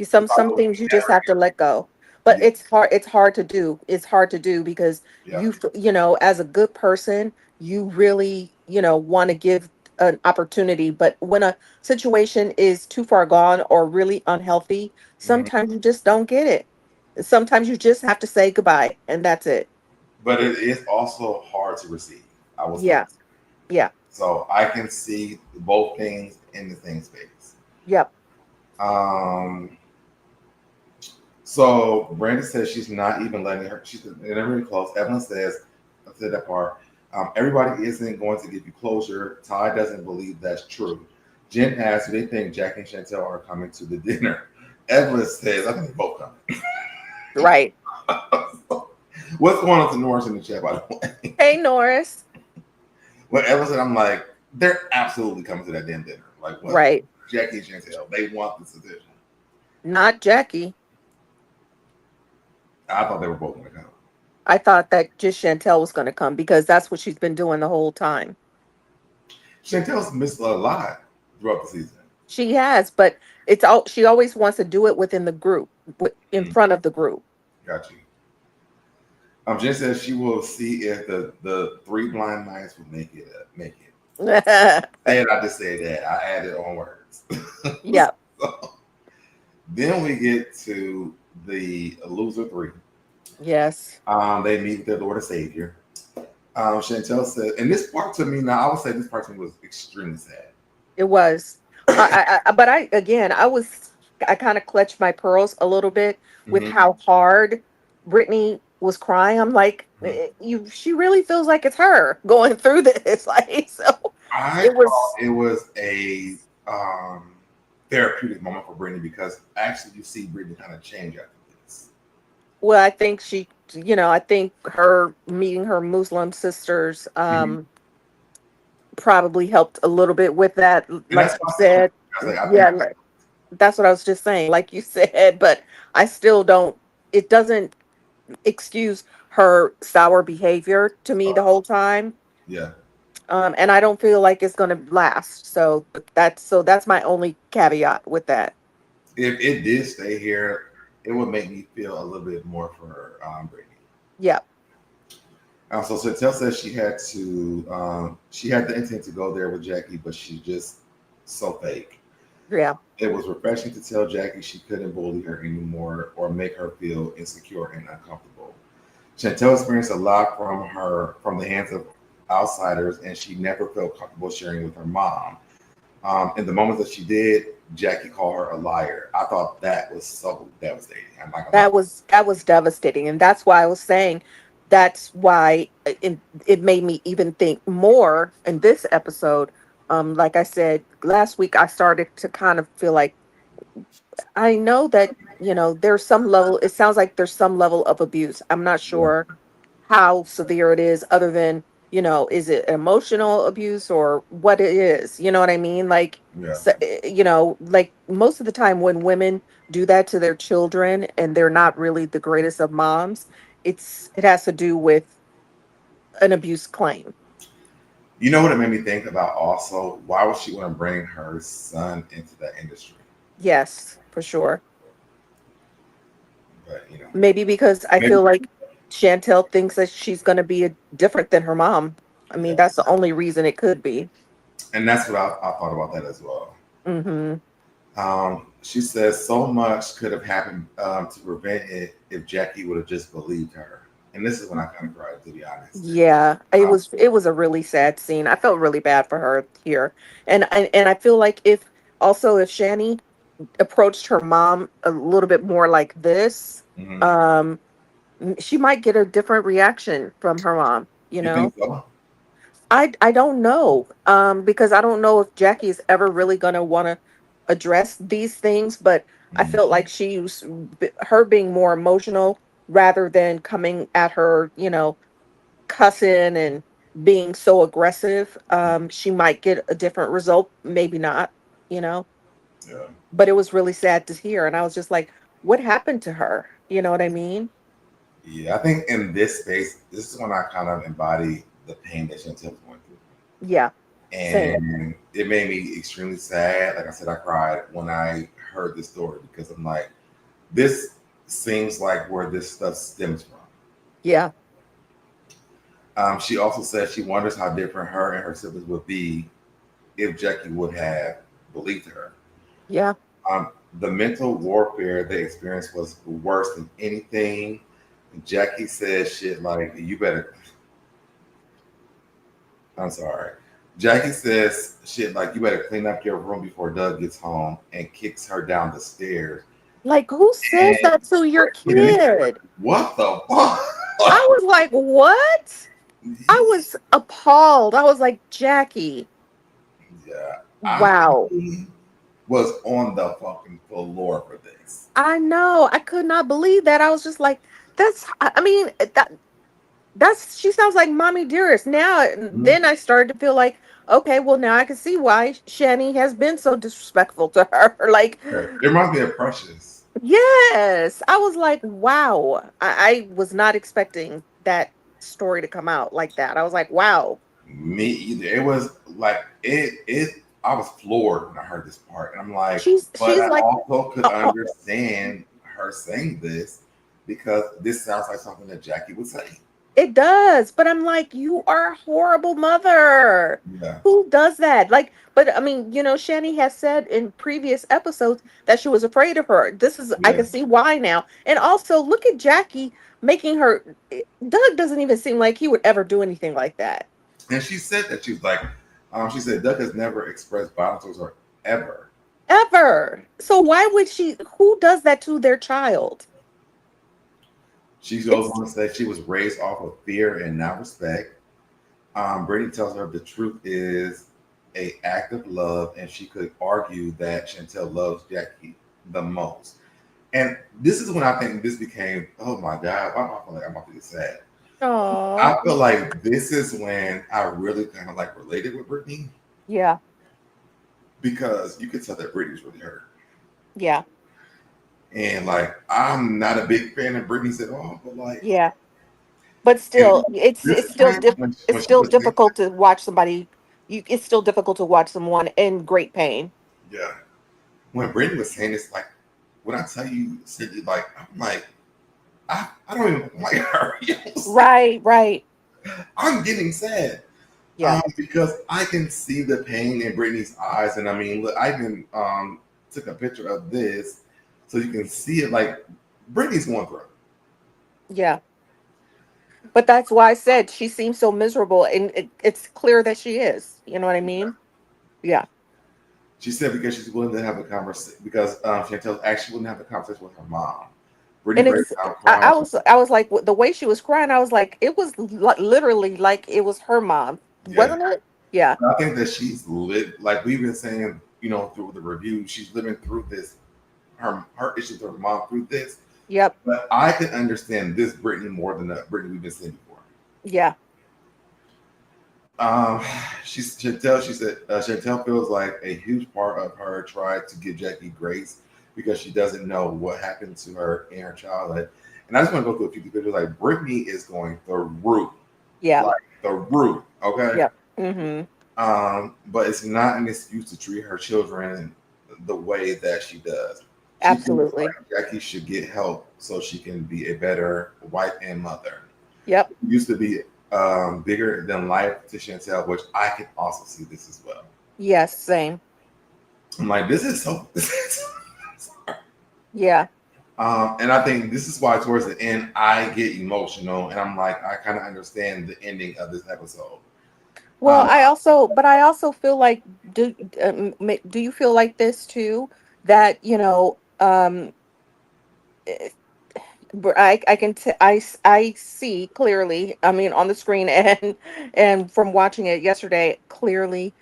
Some things you just have to let go. But Yeah. it's hard to do. It's hard to do because Yeah. you know, as a good person, you really, want to give an opportunity, but when a situation is too far gone or really unhealthy, Mhm. sometimes you just don't get it. Sometimes you just have to say goodbye and that's it. But it is also hard to receive. I will say. Yeah. Yeah. So I can see both things in the same space. Yep. Um, so Brandi says she's not even letting her. She's never really close. Evelyn says, I said that part. Everybody isn't going to give you closure. Ty doesn't believe that's true. Jen asks, do they think Jack and Chantel are coming to the dinner? Evelyn says, I think they're both coming. Right. What's going on to Norris in the chat, by the way? Hey, Norris. When Evelyn said, I'm like, they're absolutely coming to that damn dinner. Like, what? Right. Jackie and Chantel, they want this edition. Not Jackie. I thought they were both going to come. I thought that just Chantel was going to come because that's what she's been doing the whole time. Chantel's missed a lot throughout the season. She has, but she always wants to do it within the group, in front of the group. Got you. Jen says she will see if the three blind mice will make it. And I just said that. I added on words. Yeah. So, then we get to the loser three. Yes. They meet with their Lord and Savior. Chantel said, and this part to me now, I would say this part to me was extremely sad. It was. But I kind of clutched my pearls a little bit with Mhm. how hard Brittany was crying. I'm like, she really feels like it's her going through this. Like, so I it was. thought it was a therapeutic moment for Brittany because actually you see Brittany kind of change after this. Well, I think I think her meeting her Muslim sisters probably helped a little bit with that. And Like that's you why said, I was like, I yeah, think that's what I was just saying. Like you said, but I still don't. It doesn't excuse her sour behavior to me the whole time. yeah. And I don't feel like it's going to last. So that's my only caveat with that. If it did stay here, it would make me feel a little bit more for Brittany. Yeah, So Chantel says she had the intent to go there with Jackie, but she just so fake. yeah, It was refreshing to tell Jackie she couldn't bully her anymore or make her feel insecure and uncomfortable. Chantel experienced a lot from the hands of outsiders, and she never felt comfortable sharing with her mom. In the moments that she did, Jackie called her a liar. I thought that was so devastating. I'm not gonna lie. that was devastating, and that's why I was saying that's why it made me even think more in this episode. Like I said last week, I started to kind of feel like I know that there's some level. It sounds like there's some level of abuse. I'm not Yeah, sure how severe it is, other than is it emotional abuse or what it is, you know what I mean? Like, yeah, so, like most of the time when women do that to their children and they're not really the greatest of moms, it has to do with an abuse claim. you know what it made me think about also? Why would she want to bring her son into that industry? Yes, for sure. But Maybe because I maybe feel like Chantel thinks that she's going to be different than her mom. I mean, yeah. that's the only reason it could be. And that's what I thought about that as well. Hmm. She says so much could have happened to prevent it if Jackie would have just believed her. And this is when I kind of cried, to be honest. Yeah, it Um, was it was a really sad scene. I felt really bad for her here. And I feel like if Shani approached her mom a little bit more like this, mhm. um she might get a different reaction from her mom, you You think know? so? I don't know. Because I don't know if Jackie is ever really going to want to address these things, but I Mhm. felt like her being more emotional rather than coming at her, cussing and being so aggressive. She might get a different result, maybe not, you know. Yeah. But it was really sad to hear, and I was just like, what happened to her? You know what I mean? Yeah. I think in this space, this is when I kind of embody the pain that Chantel was going through. Yeah, same. And it made me extremely sad. Like I said, I cried when I heard this story because I'm like, this seems like where this stuff stems from. Yeah, She also said she wonders how different her and her siblings would be if Jackie would have believed her. yeah. The mental warfare they experienced was worse than anything. Jackie said shit like, you better, I'm sorry. Jackie says shit like, you better clean up your room before Doug gets home and kicks her down the stairs. Like, who says And that to your Brittany, kid? what the fuck? I was like, what? I was appalled. I was like, Jackie, Yeah, I wow. was on the fucking floor for this. I know. I could not believe that. I was just like, I mean, she sounds like mommy dearest. Now, Mhm. then I started to feel like, okay, well, now I can see why Shani has been so disrespectful to her. Like, It reminds me of Precious. yes. I was like, wow. I was not expecting that story to come out like that. I was like, wow. Me either. It was like it. I was floored when I heard this part, and I'm like, but She's I like, also could uh, uh, understand her saying this because this sounds like something that Jackie would say. it does, but I'm like, you are a horrible mother. Yeah, Who does that? Like, but I mean, Shani has said in previous episodes that she was afraid of her. I yeah. can see why now. And also, look at Jackie making her. Doug doesn't even seem like he would ever do anything like that. And she said that she was like, she said Duck has never expressed violence towards her ever. Ever. So why would she? Who does that to their child? She goes It's on to say she was raised off of fear and not respect. Brady tells her the truth is a act of love, and she could argue that Chantel loves Jackie the most. And this is when I think this became, oh my God, I feel like I'm about to get sad. I oh, feel like this is when I really kind of like related with Brittany yeah, because you could tell that Brittany's really hurt. yeah, And like, I'm not a big fan of Brittany's at all, but like, yeah. But And still, this time it's when she still was saying, difficult to watch somebody. It's still difficult to watch someone in great pain. yeah, when Brittany was saying this, like when I tell you, Cindy, like I'm like, I don't even like her. You know what I'm saying? Right, right. I'm getting sad. Yeah, Because I can see the pain in Brittany's eyes, and I mean, look, I even took a picture of this so you can see it. Like Brittany's going through it. yeah. But that's why I said she seems so miserable, and it's clear that she is. You know what I mean? Yeah. She said because she's willing to have a conversation because Chantel actually wouldn't have a conversation with her mom. Brittany And breaks it's down crying. I was like the way she was crying. I was like it was literally like it was her mom, Yeah, wasn't it? Yeah. I think that she's lit. Like we've been saying, through the review, she's living through this. Her issues with her mom through this. Yep. But I can understand this Brittany more than the Brittany we've been seeing before. Yeah. Um, Chantel. She said Chantel feels like a huge part of her tried to give Jackie grace because she doesn't know what happened to her in her childhood. And I just want to go through a few videos. Like Brittany is going through, Yeah. like the root. Okay. Yep. Mm-hmm. But it's not an excuse to treat her children the way that she does. She feels Absolutely. like Jackie should get help so she can be a better wife and mother. Yep. Used to be bigger than life to Chantel, which I can also see this as well. Yes. Same. I'm like, this is so. Yeah. And I think this is why towards the end I get emotional, and I'm like, I kind of understand the ending of this episode. Well, Um, I also feel like do you feel like this too? That I can I see clearly. I mean, on the screen and from watching it yesterday, clearly,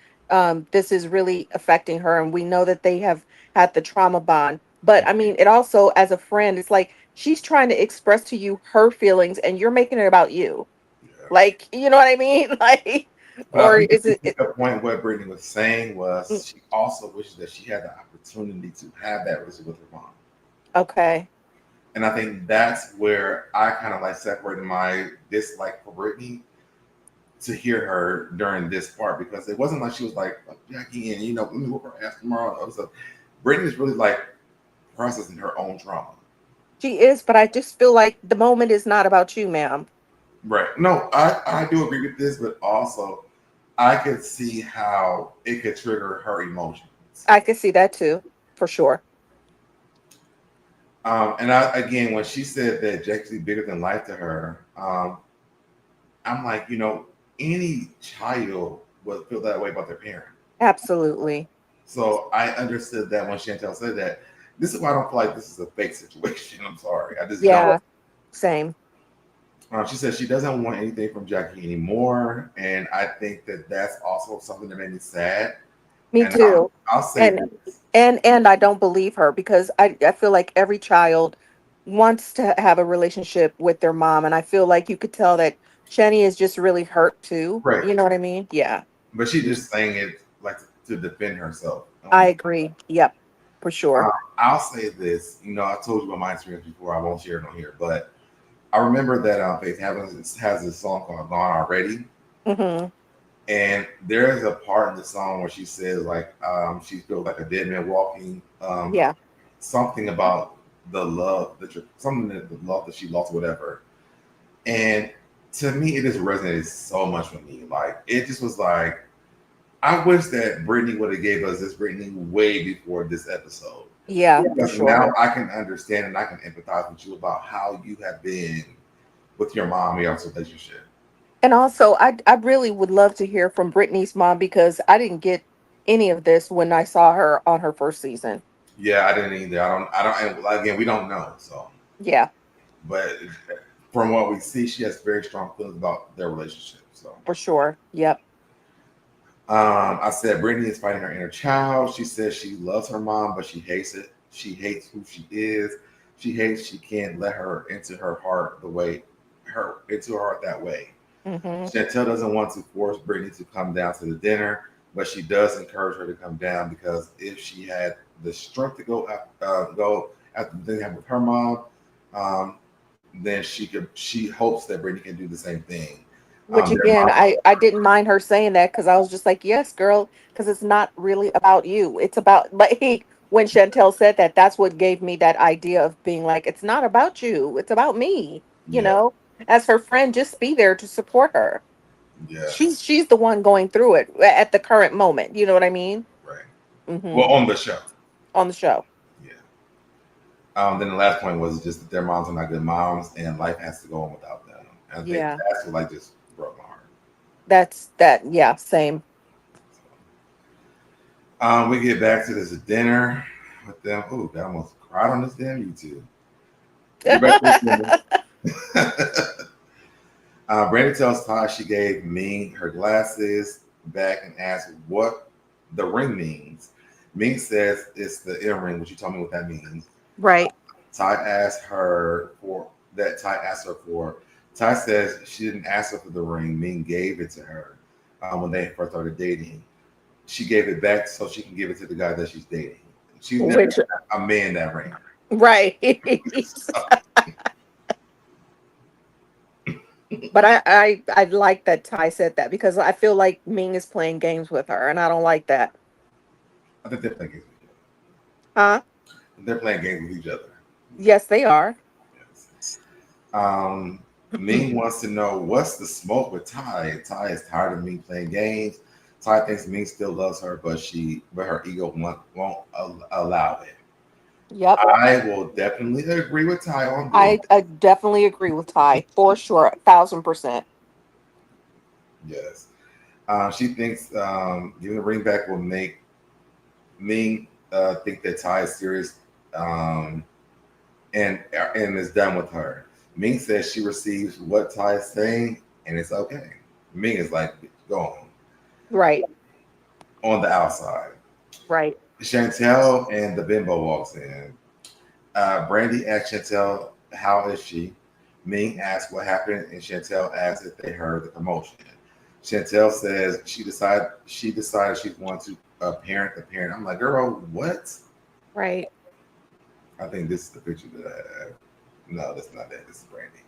this is really affecting her, and we know that they have had the trauma bond. But I mean, it also, as a friend, it's like she's trying to express to you her feelings, and you're making it about you. yeah. Like, you know what I mean? Like, But I or think is to it? get the point what Brittany was saying Mm, was she also wishes that she had the opportunity to have that relationship with her mom. okay. And I think that's where I kind of like separated my dislike for Brittany to hear her during this part because it wasn't like she was like Jackie and let me whoop her ass tomorrow. So Brittany's really like processing her own trauma. She is, but I just feel like the moment is not about you, ma'am. Right. No, I do agree with this, but also I could see how it could trigger her emotions. I can see that too, for sure. And I again, when she said that Jackie's bigger than life to her, I'm like, any child would feel that way about their parent. Absolutely. So I understood that when Chantel said that. This is why I don't feel like this is a fake situation. I'm sorry, I just don't. Yeah, same. She said she doesn't want anything from Jackie anymore, and I think that that's also something that made me sad. Me And I'll, too. I'll say And this, and I don't believe her because I feel like every child wants to have a relationship with their mom, and I feel like you could tell that Shani is just really hurt too. right? You know what I mean? Yeah. But she just saying it like to defend herself. I agree. Yep. For Uh, sure. I'll say this. I told you about my experience before. I won't share it on here, but I remember that Faith has this song called "Gone Already," Mhm. and there's a part in the song where she says like she feels like a dead man walking. Yeah. Something about the love something that the love that she lost, whatever. And to me, it just resonated so much with me. Like it just was like I wish that Brittany would have gave us this Brittany way before this episode. Yeah, for Because sure. now I can understand and I can empathize with you about how you have been with your mom and your relationship. And also, I really would love to hear from Brittany's mom because I didn't get any of this when I saw her on her first season. Yeah, I didn't either. And again, we don't know. So, Yeah, but from what we see, she has very strong feelings about their relationship. So, for sure. Yep. I said Brittany is fighting her inner child. She says she loves her mom, but she hates it. She hates who she is. She hates she can't let her into her heart into her heart that way. Hmm. Chantel doesn't want to force Brittany to come down to the dinner, but she does encourage her to come down because if she had the strength to go after the dinner with her mom, um, then she hopes that Brittany can do the same thing. Which Their again, mom, I didn't mind her saying that because I was just like, yes, girl, because it's not really about you. It's about, but when Chantel said that, that's what gave me that idea of being like, it's not about you, it's about me. You yeah, know, as her friend, just be there to support her. yes, She's the one going through it at the current moment. You know what I mean? right. Well, Hmm. on the show, On the show. yeah. Then the last point was just that their moms are not good moms, and life has to go on without them. And I think Yeah, that's what like just broke my heart. that's that. Yeah, same. We get back to this dinner with them. Ooh, I almost cried on this damn YouTube. We get back to this dinner. Brandi tells Ty she gave Ming her glasses back and asks what the ring means. Ming says it's the earring, which you told me what that means. Right. Ty asked her for that. Ty asked her for. Ty says she didn't ask her for the ring. Ming gave it to her when they first started dating. She gave it back so she can give it to the guy that she's dating. She's never Which a man that ring. right. But I like that Ty said that because I feel like Ming is playing games with her, and I don't like that. I think they're playing games with each Huh? other. They're playing games with each other. Yes, they are. Yes. Um, Ming wants to know what's the smoke with Ty. Ty is tired of Ming playing games. Ty thinks Ming still loves her, but her ego won't allow it. Yep. I will definitely agree with Ty on this. I definitely agree with Ty for sure, 1,000%. Yes. She thinks giving the ring back will make Ming think that Ty is serious um, and is done with her. Ming says she receives what Ty is saying and it's okay. Ming is like, go Right. on the outside. Right. Chantel and the bimbo walks in. Brandi asks Chantel, how is she? Ming asks what happened, and Chantel asks if they heard the commotion. Chantel says she decided she wants to parent the parent. I'm like, girl, what? Right. I think this is the picture that I have. No, that's not that. This is Brandi.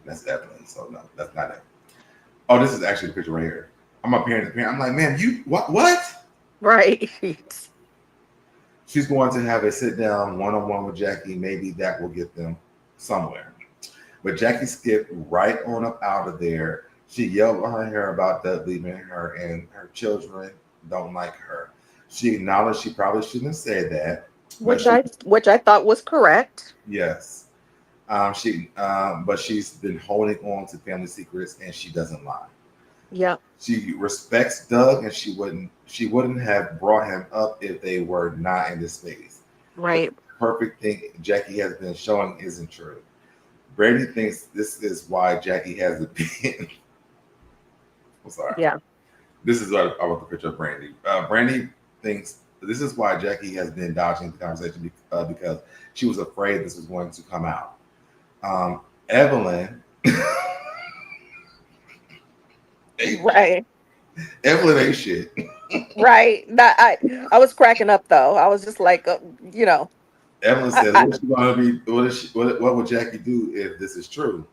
That's Evelyn. So no, that's not it. Oh, this is actually the picture right here. I'm a parent to parent. I'm like, man, you what? Right. She's going to have a sit down one-on-one with Jackie. Maybe that will get them somewhere. But Jackie skipped right on up out of there. She yelled behind her about Doug leaving her, and her children don't like her. She acknowledged she probably shouldn't have said that, but Which I thought was correct. yes, but she's been holding on to family secrets, and she doesn't lie. Yep. She respects Doug, and she wouldn't have brought him up if they were not in this space. The Right. perfect thing Jackie has been showing isn't true. Brady thinks this is why Jackie has the pin. I'm sorry. Yeah. This is what I want the picture of Brandi. Brandi thinks this is why Jackie has been dodging the conversation because she was afraid this was going to come out. Evelyn, Right. Evelyn ain't shit. Right. That I was cracking up though. I was just like, you know, Evelyn I, says, I, "What's she gonna be? What would Jackie do if this is true?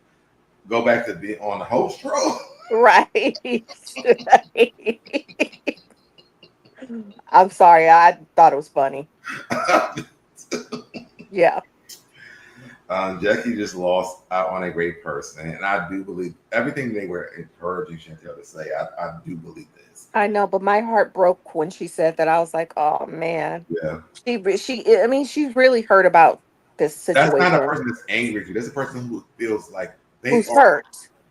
Go back to being on the host role?" right. I'm sorry. I thought it was funny. Yeah. Jackie just lost out on a great person, and I do believe everything they were encouraging Chantel to say. I do believe this. I know, but my heart broke when she said that. I was like, "Oh man." Yeah, I mean, she's really hurt about this that's not a situation. person that's angry at you. That's a person who feels like they Who's hurt?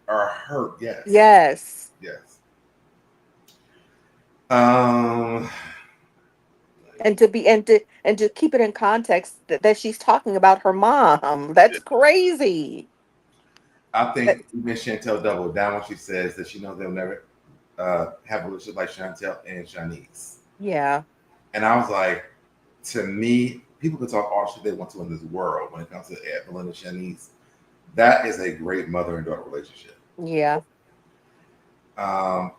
are hurt. Yes, Yes. yes. Um, And to be and to keep it in context that she's talking about her mom. That's crazy. I That- think even Chantel doubled down when she says that she knows they'll never have a relationship like Chantel and Shanice. yeah. And I was like, to me, people can talk all shit they want to in this world when it comes to Evelyn and Shanice. That is a great mother and daughter relationship. Yeah.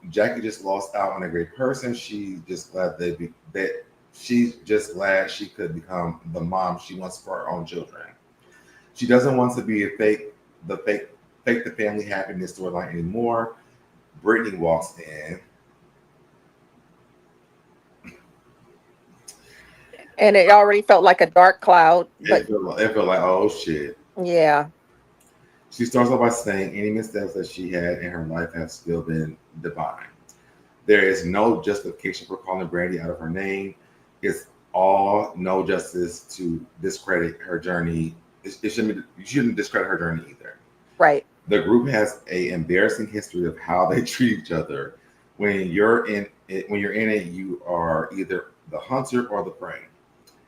Jackie just lost out on a great person. She's just glad that she's just glad she could become the mom she wants for her own children. She doesn't want to be a fake the fake the family happiness storyline anymore. Brittany walks in. And it already felt like a dark cloud, but It felt like, oh shit. yeah. She starts off by saying any missteps that she had in her life have still been divine. There is no justification for calling Brandi out of her name. It's all no justice to discredit her journey. It shouldn't be, you shouldn't discredit her journey either. Right. The group has a embarrassing history of how they treat each other. When you're in it, you are either the hunter or the prey.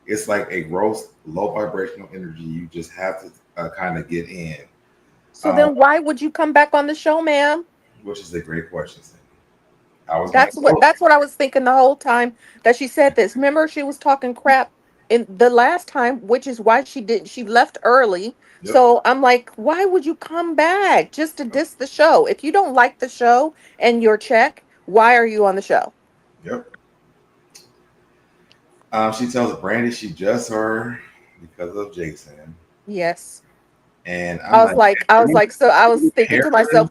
It's like a gross, low vibrational energy. You just have to kind of get in, So uh, then why would you come back on the show, ma'am? which is a great question. Cindy. I was like, That's what I was thinking the whole time that she said this. Remember, she was talking crap in the last time, which is why she left early. yep, So I'm like, why would you come back just to diss the show? If you don't like the show and your check, why are you on the show? yep. She tells Brandi she judged her because of Jason, Yes. and I'm like, I are was you, like, so I are was you thinking to paranoid? myself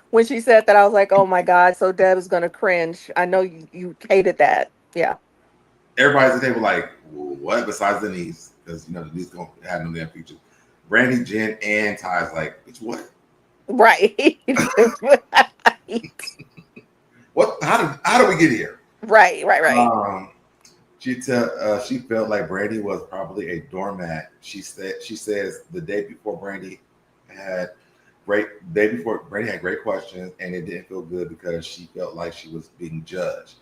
when she said that, I was like, oh my God, so Deb is gonna cringe. I know you hated that. Yeah. Everybody's at the table like, what? Besides Denise, because Denise don't have no damn features. Brandi, Jen, and Ty's like, bitch, what? Right. What? How do we get here? Right, right, right. Um, she felt like Brandi was probably a doormat. She says the day before had Brandi had great questions and it didn't feel good because she felt like she was being judged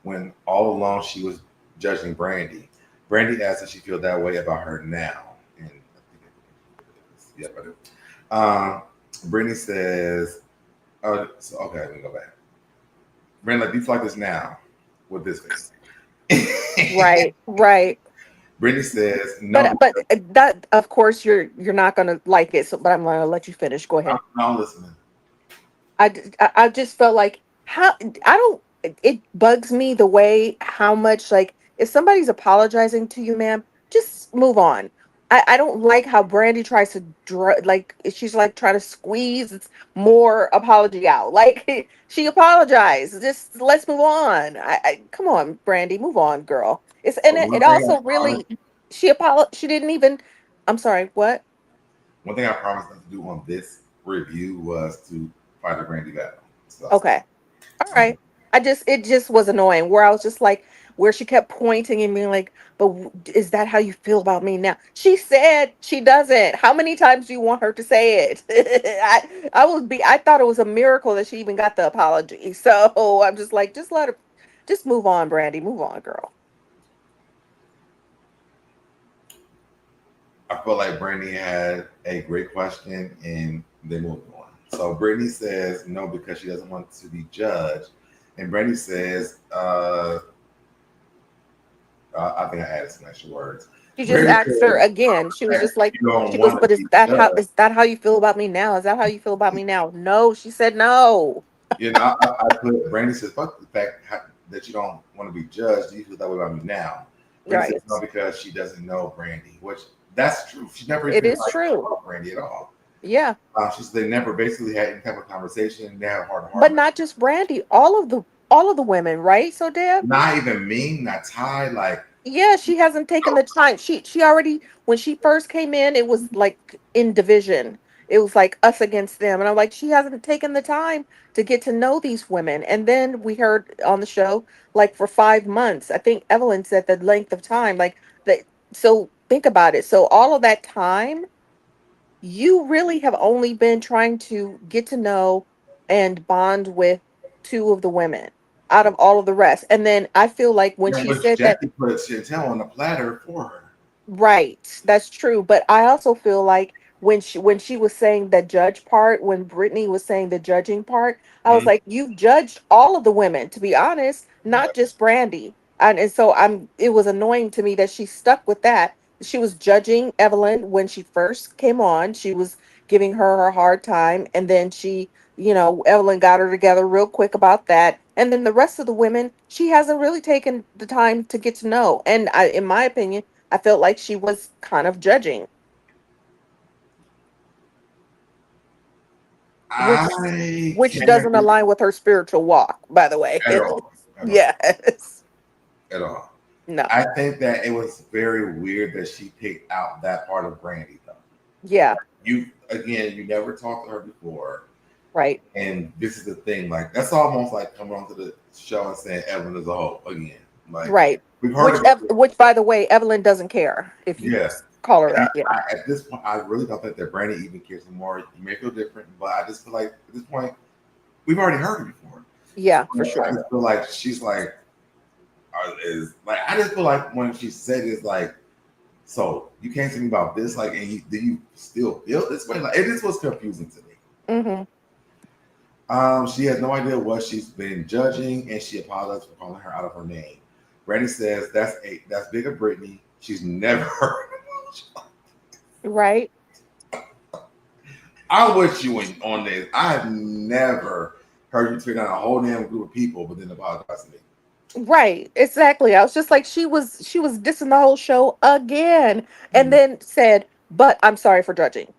when all along she was judging Brandi. Brandi asked if she feel that way about her now, and yeah, I do. Brittany says, "Oh, so, okay, let me go back." Brandi, like, do you feel like this now with this face? Right, right. Brittany says, "No, But that of course you're not gonna like it. So, but I'm gonna let you finish. Go I'm ahead. not listening." I just felt like how I don't. It bugs me the way how much like if somebody's apologizing to you, ma'am, just move on. I don't like how Brandy tries to like she's like trying to squeeze more apology out. Like she apologized. Just let's move on. I come on, Brandy, move on, girl. It's and But it also really she didn't even. I'm sorry. What? one thing I promised not to do on this review was to fight a Brandy battle. So that's Okay. All right. It just was annoying where I was just like where she kept pointing and being like, but is that how you feel about me now? She said she doesn't. How many times do you want her to say it? I thought it was a miracle that she even got the apology. So I'm just like, just let her just move on, Brandy. Move on, girl. I feel like Brittany had a great question and they moved on. So Brittany says no because she doesn't want to be judged. And Brittany says, I think I added some extra words. She just Brittany asked her says again. She was that just like, you don't she goes, want to but be judged. is that how you feel about me now? Is that how you feel about me now? No, she said no. I put Brandy says, fuck the fact that you don't want to be judged. Do you feel that way about me now? Brandy says Right. no because she doesn't know Brandy, which that's true. She never It even is like true. talked Brandy at all. Yeah. She said they never basically had any type of conversation. They had heart to But heart. not just Brandy, all of the women, right? So Deb, Not even Ming, not Ty. Like, yeah, she hasn't taken the time. She already when she first came in, it was like in division. It was like us against them. And I'm like, she hasn't taken the time to get to know these women. And then we heard on the show, like for 5 months. I think Evelyn said the length of time. Like that so think about it. So all of that time you really have only been trying to get to know and bond with two of the women out of all of the rest. And then I feel like when yeah, she which said that, Jackie put Chantel on the platter for her. right, that's true. But I also feel like when she was saying the judge part, when Brittany was saying the judging part, I was Mhm. like, you've judged all of the women, to be honest, not just Brandy. And so it was annoying to me that she stuck with that. She was judging Evelyn when she first came on. She was giving her a hard time. And then Evelyn got her together real quick about that. And then the rest of the women, she hasn't really taken the time to get to know. And in my opinion, I felt like she was kind of judging. which I which can't doesn't agree align with her spiritual walk, by the way. at all. At all. Yes. At all. No. I think that it was very weird that she picked out that part of Brandi though. Yeah. You never talked to her before. Right. And this is the thing, like that's almost like coming onto the show and saying Evelyn is a hoe again. Like Right. we've heard it before. Which, by the way, Evelyn doesn't care if you Yeah. call her And that. Yeah. at this point, I really don't think that Brandi even cares anymore. You may feel different, but I just feel like at this point, we've already heard it before. Yeah, for I sure. just feel like she's like, I just feel like when she said it's like, so you can't tell me about this, like, and do you still feel this way? Like, it just was confusing to me. Mm-hmm. She has no idea what she's been judging, and she apologized for calling her out of her name. Brandi says that's big of Brittany. She's never heard. Right. I'm with you on this. I've never heard you turn down a whole damn group of people, but then apologize to me. Right. Exactly. I was just like, she was dissing the whole show again, and Mm. then said, "But I'm sorry for judging."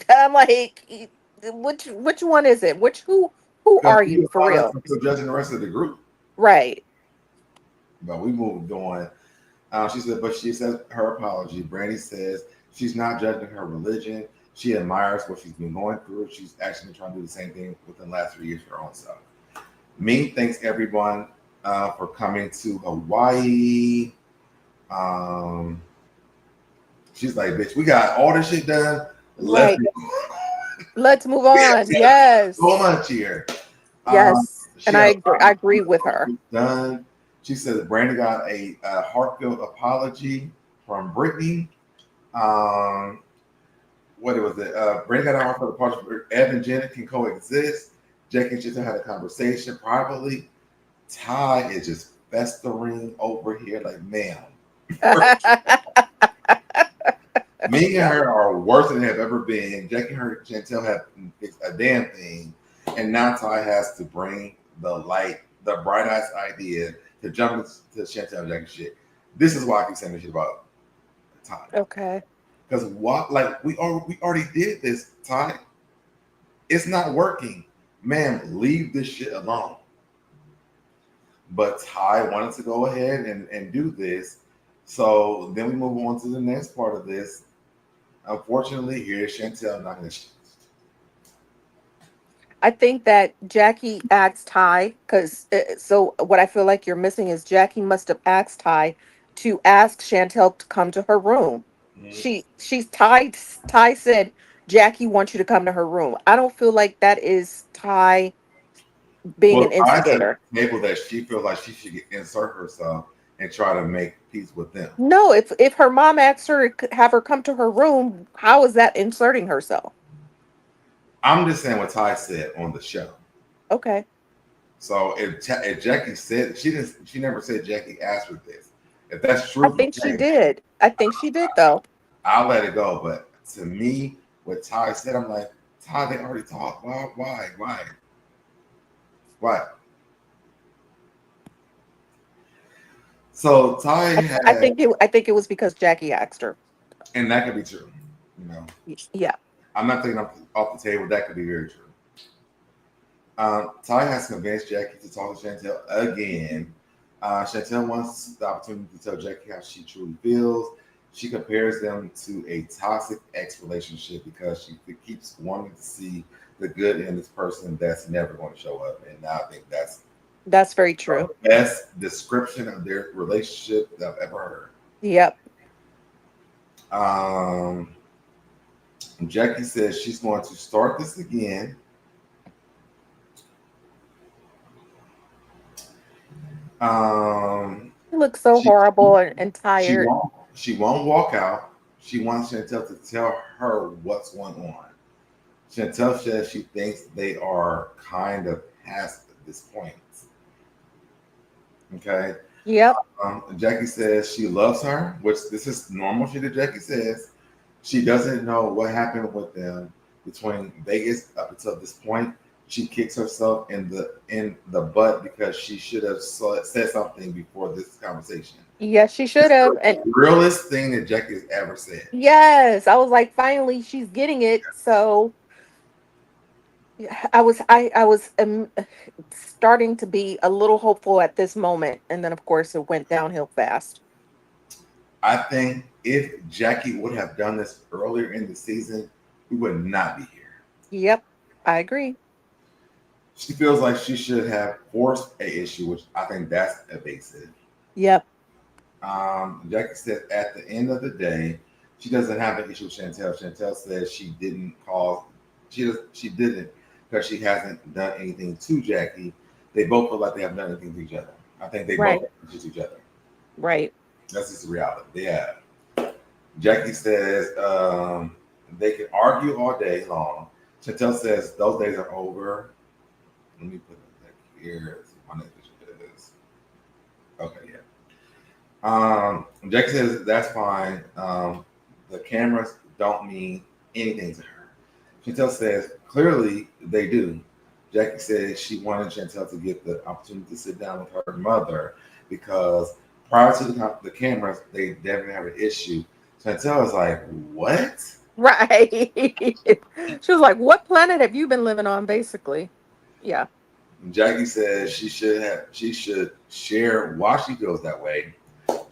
I'm like, which one is it? Who Because are you you for apologize real? for judging the rest of the group. Right. But we moved on. She said, but she said her apology. Brandi says she's not judging her religion. She admires what she's been going through. She's actually trying to do the same thing within the last 3 years for her own self. Ming thanks everyone for coming to Hawaii. Um, she's like, bitch, we got all this shit done. Let's Right. Let's move on. Yes. so much here. Yes. She And had I agree with her. done. She said Brandi got a heartfelt apology from Brittany. What was it? Brandi got a heartfelt apology for Evan and Janet can coexist. Jackie and Chantel had a conversation privately. Ty is just festering over here like, ma'am. Me and her are worse than they have ever been. Jackie and her Chantel have fixed a damn thing. And now Ty has to bring the bright ass idea to jump to Chantel and Jackie shit. This is why I keep saying this shit about Ty. Okay. Because what, like, we already did this, Ty. It's not working. Ma'am, leave this shit alone. But Ty wanted to go ahead and do this. So then we move on to the next part of this. Unfortunately, here's Chantel not going to. I think that Jackie asked Ty because so what I feel like you're missing is Jackie must have asked Ty to ask Chantel to come to her room. She's Ty said Jackie wants you to come to her room. I don't feel like that is Ty being Well, an I said instigator. table that she feels like she should insert herself and try to make peace with them. No, if her mom asked her to have her come to her room, how is that inserting herself? I'm just saying what Ty said on the show. Okay. So if Jackie said she never said Jackie asked for this. If that's true, I think she did. I think she did though. I'll let it go. But to me, what Ty said, I'm like, Ty, they already talked. Why? So Ty had, I think it was because Jackie asked her. and that could be true. You know, Yeah. I'm not taking off the table. That could be very true. Ty has convinced Jackie to talk to Chantel again. Chantel wants the opportunity to tell Jackie how she truly feels. She compares them to a toxic ex relationship because she keeps wanting to see the good in this person that's never going to show up. And now I think That's very true. the best description of their relationship that I've ever heard. Yep. Jackie says she's going to start this again. She looks so horrible and tired. She won't walk out. She wants Chantel to tell her what's going on. Chantel says she thinks they are kind of past this point. Okay. Yep. Jackie says she loves her, which this is normal shit that Jackie says. She doesn't know what happened with them between Vegas up until this point. She kicks herself in the butt because she should have said something before this conversation. Yes, she should have. And the realest thing that Jackie has ever said. yes, I was like, finally, she's getting it. So Yeah, I was starting to be a little hopeful at this moment, and then of course it went downhill fast. I think if Jackie would have done this earlier in the season, we would not be here. Yep, I agree. She feels like she should have forced a issue, which I think that's evasive. Yep. Jackie said at the end of the day, she doesn't have an issue with Chantel. Chantel says she didn't cause, she didn't because she hasn't done anything to Jackie. They both feel like they haven't done anything to each other. I think they both Right. have issues with each other. Right. That's just the reality. They have. Jackie says they can argue all day long. Chantel says those days are over. Let me put it back here. My next picture is okay. Yeah. Jackie says that's fine. The cameras don't mean anything to her. Chantel says clearly they do. Jackie says she wanted Chantel to get the opportunity to sit down with her mother because prior to the cameras, they definitely have an issue. Chantel is like, what? Right. She was like, "What planet have you been living on?" Basically. Yeah. Jackie says she should share why she feels that way.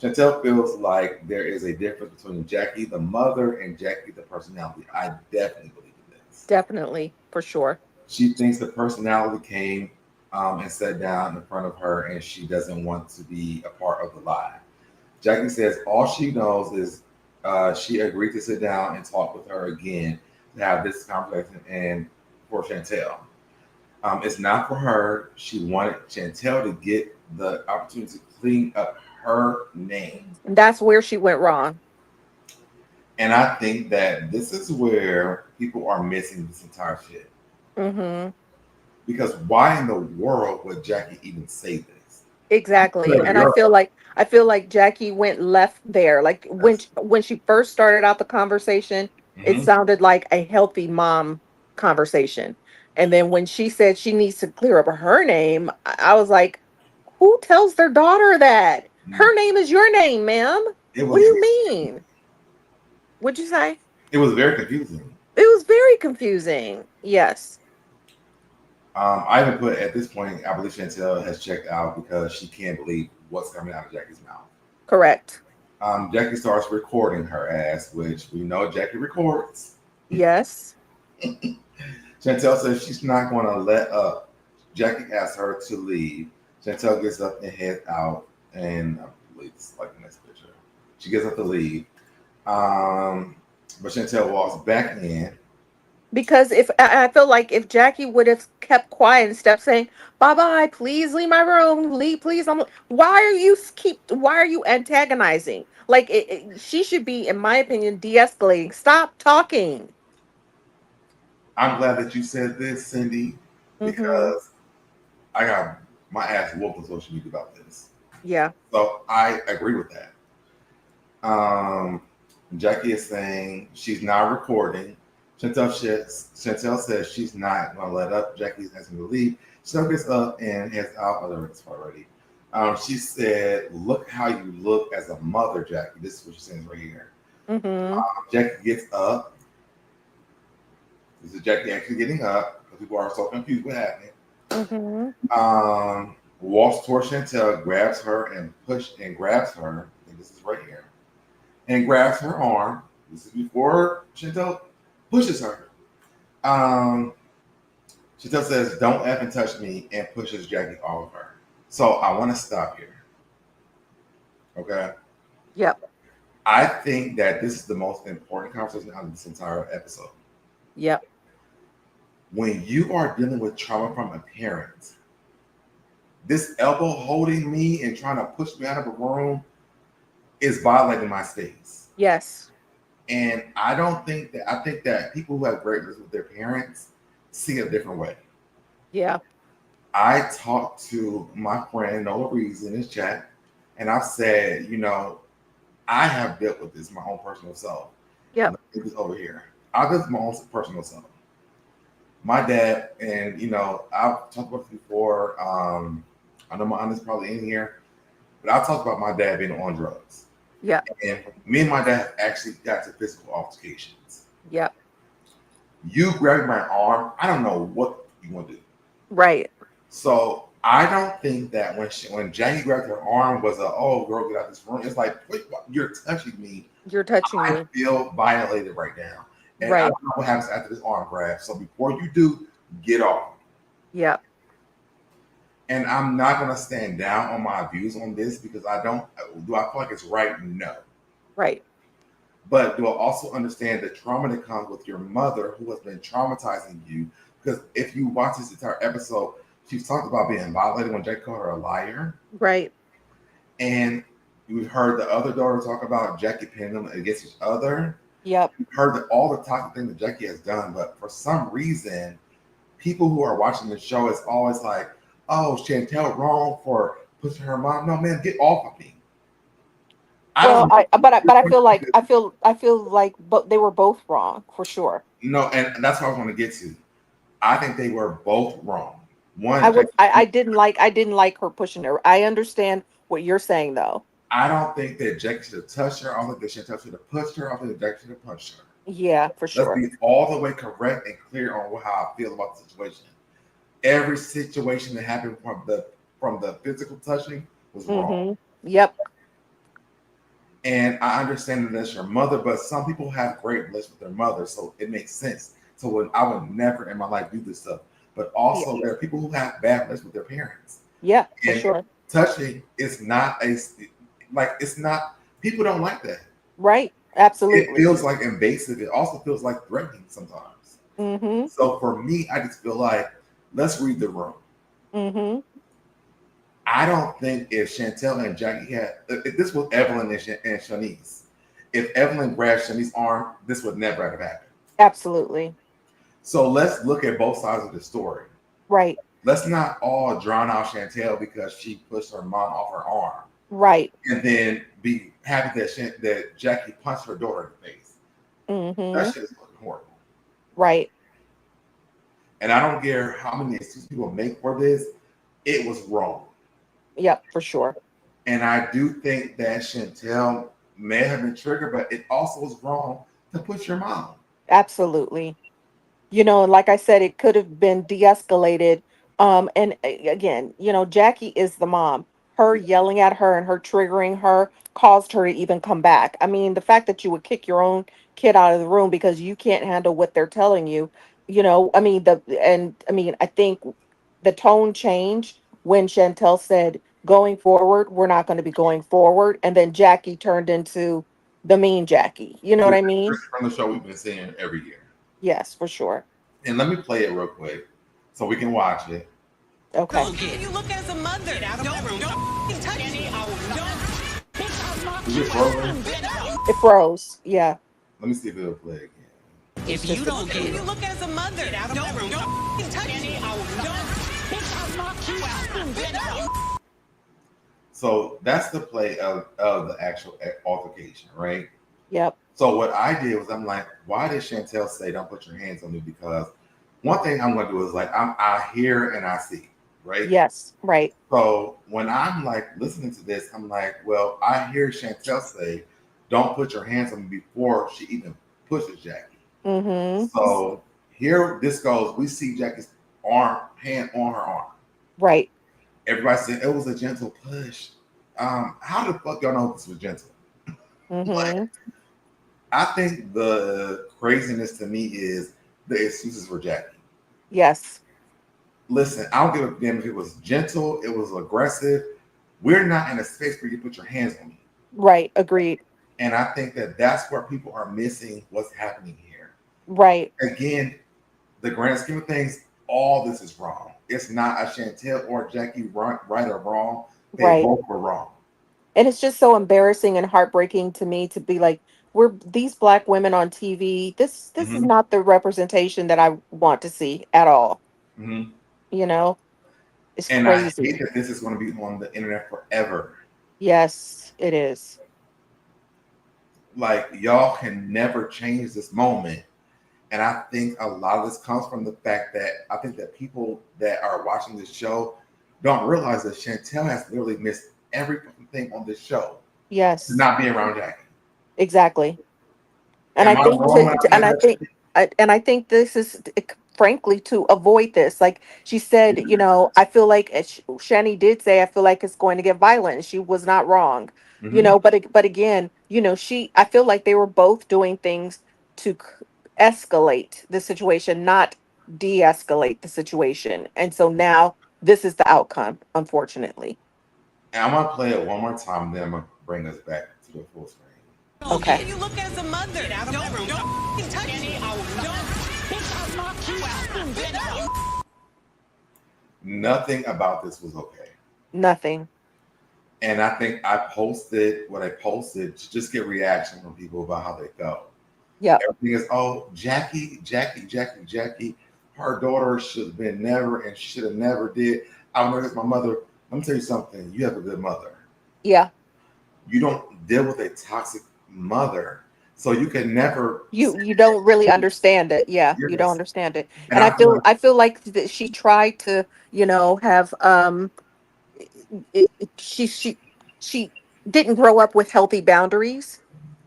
Chantel feels like there is a difference between Jackie the mother and Jackie the personality. I definitely believe in this. Definitely, for sure. She thinks the personality came and sat down in front of her, and she doesn't want to be a part of the lie. Jackie says all she knows is she agreed to sit down and talk with her again to have this conversation and for Chantel. It's not for her. She wanted Chantel to get the opportunity to clean up her name. And that's where she went wrong. And I think that this is where people are missing this entire shit. Mm-hmm. Because why in the world would Jackie even say this? Exactly. You're a And girl. I feel like Jackie went left there. Like Yes. when she first started out the conversation, it Mhm. sounded like a healthy mom conversation. And then when she said she needs to clear up her name, I was like, who tells their daughter that? Her name is your name, ma'am. It What do was you mean? What'd you say? it was very confusing. It was very confusing. Yes, I even put at this point, I believe Chantel has checked out because she can't believe what's coming out of Jackie's mouth. correct. Jackie starts recording her ass, which we know Jackie records. Yes. Chantel says she's not going to let up. Jackie asks her to leave. Chantel gets up and heads out, and I believe it's like the next picture. She gets up to leave, but Chantel walks back in. Because if I feel like if Jackie would have kept quiet and stepped saying, "Bye bye, please leave my room, leave, please." Why are you why are you antagonizing? Like she should be, in my opinion, de-escalating. Stop talking. I'm glad that you said this, Cindy, Mm-hmm. because I got my ass whooped on social media about this. Yeah. So I agree with that. Um, Jackie is saying she's not recording. Chantel says she's not going to let up. Jackie's asking to leave. Chantel gets up and heads out. Oh, it's already. She said, "Look how you look as a mother, Jackie." This is what she's saying right here. Mm-hmm. Jackie gets up. This is Jackie actually getting up because people are so confused what happened. Mm-hmm. Walks towards Chantel, grabs her and grabs her. I think this is right here. And grabs her arm. This is before Chantel pushes her. Um, Chantel says, "Don't effing touch me," and pushes Jackie off of her. So I want to stop here. Okay. Yep. I think that this is the most important conversation out of this entire episode. Yep. When you are dealing with trauma from a parent, this elbow holding me and trying to push me out of a room is violating my space. Yes. And I think that people who have great relationships with their parents see it a different way. Yeah. I talked to my friend Nola Reeves in his chat, and I've said, I have dealt with this my own personal self. Yep. Let me get this over here. I've dealt with my own personal self. My dad, and I've talked about this before. I know my aunt is probably in here, but I talked about my dad being on drugs. Yep. And me and my dad actually got to physical altercations. Yep. You grabbing my arm, I don't know what you want to do. Right. So I don't think that when Jackie grabbed her arm was a, oh girl, get out of this room. It's like, wait, you're touching me. You're touching I me. feel violated right now. And I Right. don't know what happens after this arm grab. So before you do, get off. Yeah. And I'm not gonna stand down on my views on this because I don't do I feel like it's right? No. Right. But do I also understand the trauma that comes with your mother who has been traumatizing you? Because if you watch this entire episode, she's talked about being violated when Jackie called her a liar. Right. And we've heard the other daughter talk about Jackie pinning them against each other. Yep. We've heard that all the toxic things that Jackie has done, but for some reason, people who are watching the show is always like, oh, Chantel wrong for pushing her mom. No, man, get off of me. I Well, don't but I feel like they were both wrong for sure. know, and that's what I was going to get to. I think they were both wrong. I One, would I didn't like her pushing her. I understand what you're saying though. I don't think that Jackie should have touched her. I don't think that Chantel should have pushed her. I don't think that Jackie should have punched her. Yeah, for Let's sure. be all the way correct and clear on how I feel about the situation. Every situation that happened from the physical touching was wrong. Yep. And I understand that that's your mother, but some people have great relations with their mother, so it makes sense. So when I would never in my life do this stuff. But also Yeah. there are people who have bad relations with their parents. Yeah, for And sure. touching is not it's not, people don't like that. Right. It Absolutely. feels like invasive. It also feels like threatening sometimes. Mm-hmm. So for me, I just feel like let's read the room. Mm-hmm. I don't think if Chantel and Jackie had, if this was Evelyn and Shanice, if Evelyn grabbed Shanice's arm, this would never have happened. Absolutely. So let's look at both sides of the story. Right. Let's not all drown out Chantel because she pushed her mom off her arm, Right. and then be happy that Jackie punched her daughter in the face. Mm-hmm. That shit is fucking horrible. Right. And I don't care how many excuses people make for this, it was wrong. Yep, for sure. And I do think that Chantel may have been triggered, but it also was wrong to push your mom. Absolutely. And like I said, it could have been de-escalated. And again, Jackie is the mom. Her yelling at her and her triggering her caused her to even come back. I mean, the fact that you would kick your own kid out of the room because you can't handle what they're telling you, I mean, I think the tone changed when Chantel said, going forward, we're not going to be going forward. And then Jackie turned into the mean Jackie. You know what I mean? From the show we've been seeing every year. Yes, for sure. And let me play it real quick so we can watch it. Okay. You look at as a mother. Don't touch me. Is it frozen? It froze. Yeah. Let me see if it'll play again. If you don't get it, you look at as a mother. Don't touch me. So that's the play of the actual altercation, right? Yep. So what I did was I'm like, why did Chantel say don't put your hands on me? Because one thing I'm gonna do is like I hear and I see, right? Yes. Right. So when I'm like listening to this, I'm like, well, I hear Chantel say, don't put your hands on me before she even pushes Jackie. Mm-hmm. So here this goes. We see Jackie's hand on her arm. Right. Everybody said it was a gentle push. How the fuck y'all know this was gentle? Mm-hmm. Like, I think the craziness to me is the excuses for Jackie. Yes. Listen, I don't give a damn if it was gentle, it was aggressive. We're not in a space where you put your hands on me. Right. Agreed. And I think that that's where people are missing what's happening here. Right. Again, the grand scheme of things, all this is wrong. It's not a Chantel or Jackie right or wrong. They Right. both were wrong. And it's just so embarrassing and heartbreaking to me to be like, we're these black women on TV. This is not the representation that I want to see at all. Mm-hmm. It's And crazy. I hate that this is going to be on the internet forever. Yes, it is. Like, y'all can never change this moment. And I think a lot of this comes from the fact that I think that people that are watching this show don't realize that Chantel has literally missed every thing on this show. Yes. To not be around Jackie. Exactly. And Am I I think wrong when I say and I that? think and I think this is frankly to avoid this. Like she said, I feel like Shani did say, I feel like it's going to get violent. And she was not wrong, Mm-hmm. but again, I feel like they were both doing things to escalate the situation, not de-escalate the situation. And so now this is the outcome, unfortunately. And I'm gonna play it one more time, then I'm gonna bring us back to the full screen. Okay. You look as a mother. Don't touch me. Nothing about this was okay. Nothing. And I think I posted what I posted to just get reaction from people about how they felt. Yep. Everything is, oh, Jackie. Her daughter should have been never, and she should have never did. I know it's my mother. Let me tell you something. You have a good mother. Yeah. You don't deal with a toxic mother, so you can never. You don't really understand it. Yeah, you don't Yes, understand it. and And I feel like I feel like that she tried to, have she didn't grow up with healthy boundaries.